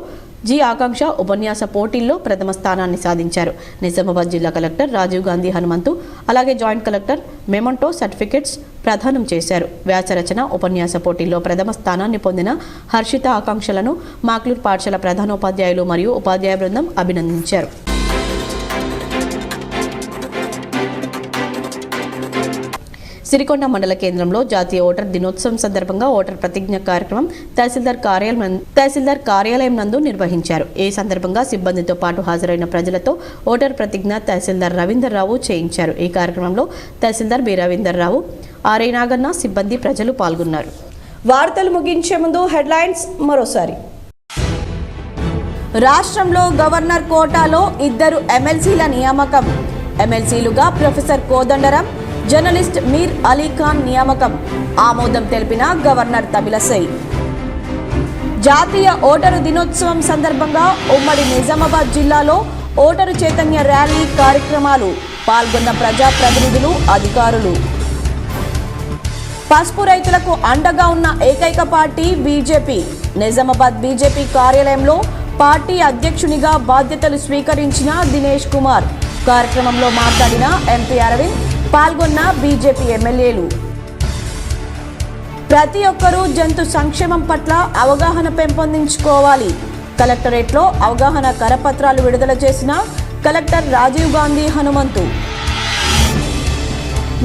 జి ఆకాంక్ష ఉపన్యాస పోటీల్లో ప్రథమ స్థానాన్ని సాధించారు. నిజామాబాద్ జిల్లా కలెక్టర్ రాజీవ్ గాంధీ హనుమంతు, అలాగే జాయింట్ కలెక్టర్ మెమంటో సర్టిఫికెట్స్ ప్రదానం చేశారు. వ్యాసరచన, ఉపన్యాస పోటీల్లో ప్రథమ స్థానాన్ని పొందిన హర్షిత, ఆకాంక్షలను మాక్లూర్ పాఠశాల ప్రధానోపాధ్యాయులు మరియు ఉపాధ్యాయ బృందం అభినందించారు. సిరికొండ మండల కేంద్రంలో జాతీయ ఓటర్ దినోత్సవం సందర్భంగా ఓటర్ ప్రతిజ్ఞ కార్యక్రమం తహసీల్దార్ కార్యాలయం నందు నిర్వహించారు. ఈ సందర్భంగా సిబ్బందితో పాటు హాజరైన ప్రజలతో ఓటర్ ప్రతిజ్ఞ తహసీల్దార్ రవీందర్ రావు చేయించారు. ఈ కార్యక్రమంలో తహసీల్దార్ బి రవీందర్ రావు, ఆర్ఐ నాగన్న, సిబ్బంది, ప్రజలు పాల్గొన్నారు. వార్తలు ముగించే ముందు హెడ్లైన్స్ మరోసారి. రాష్ట్రంలో గవర్నర్ కోటాలో 2 ఎమ్మెల్సీల నియామకం. ఎమ్మెల్సీలుగా ప్రొఫెసర్ కోదండరం, జర్నలిస్ట్ మీర్ అలీఖాన్ నియామకం. ఆమోదం తెలిపిన గవర్నర్ తమిళసై. జాతీయ ఓటరు దినోత్సవం సందర్భంగా ఉమ్మడి నిజామాబాద్ జిల్లాలో ఓటరు చైతన్య ర్యాలీ కార్యక్రమాలు. పాల్గొన్న ప్రజాప్రతినిధులు, అధికారులు. పసుపు రైతులకు అండగా ఉన్న ఏకైక పార్టీ బీజేపీ. నిజామాబాద్ బీజేపీ కార్యాలయంలో పార్టీ అధ్యక్షునిగా బాధ్యతలు స్వీకరించిన దినేష్ కుమార్. కార్యక్రమంలో మాట్లాడిన ఎంపీ అరవింద్, పాల్గొన్న బీజేపీ ఎమ్మెల్యేలు. ప్రతి ఒక్కరూ జంతు సంక్షేమం పట్ల అవగాహన పెంపొందించుకోవాలి. కలెక్టరేట్లో అవగాహన కరపత్రాలు విడుదల చేసిన కలెక్టర్ రాజీవ్ గాంధీ హనుమంతు.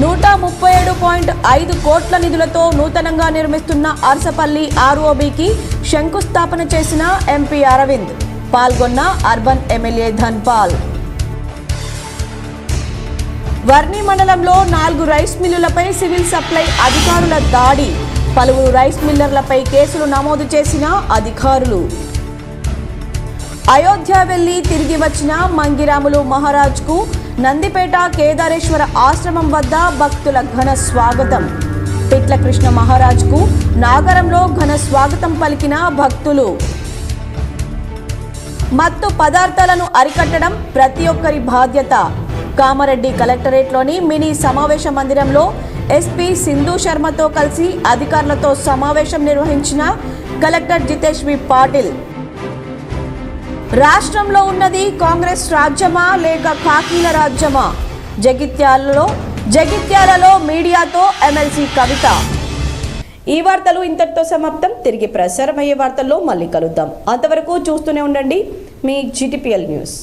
137.5 కోట్ల నిధులతో నూతనంగా నిర్మిస్తున్న అర్సపల్లి ఆర్ఓబీకి శంకుస్థాపన చేసిన ఎంపీ అరవింద్. పాల్గొన్న అర్బన్ ఎమ్మెల్యే ధన్పాల్. వర్ణి మండలంలో 4 రైస్ మిల్లులపై సివిల్ సప్లై అధికారుల దాడి. పలువురు రైస్ మిల్లర్లపై కేసులు నమోదు చేసిన అధికారులు. అయోధ్య వెళ్లి తిరిగి వచ్చిన మంగిరాములు మహారాజ్కు నందిపేట కేదారేశ్వర ఆశ్రమం వద్ద భక్తుల ఘన స్వాగతం. పిట్ల కృష్ణ మహారాజ్కు నాగరంలో ఘన స్వాగతం పలికిన భక్తులు. మత్తు పదార్థాలను అరికట్టడం ప్రతి ఒక్కరి బాధ్యత. కామారెడ్డి కలెక్టరేట్లోని మినీ సమావేశ మందిరంలో ఎస్పీ సింధు శర్మతో కలిసి అధికారులతో సమావేశం నిర్వహించిన కలెక్టర్ జితేష్ వి పాటిల్. రాష్ట్రంలో ఉన్నది కాంగ్రెస్ రాజ్యమా లేక కాకీల రాజ్యమా? జగిత్యాలలో మీడియాతో ఎమ్మెల్సీ కవిత. ఈ వార్తలు ఇంతటితో సమాప్తం. తిరిగి ప్రసారమయ్యే వార్తల్లో మళ్ళీ కలుద్దాం. అంతవరకు చూస్తూనే ఉండండి మీ GTPL న్యూస్.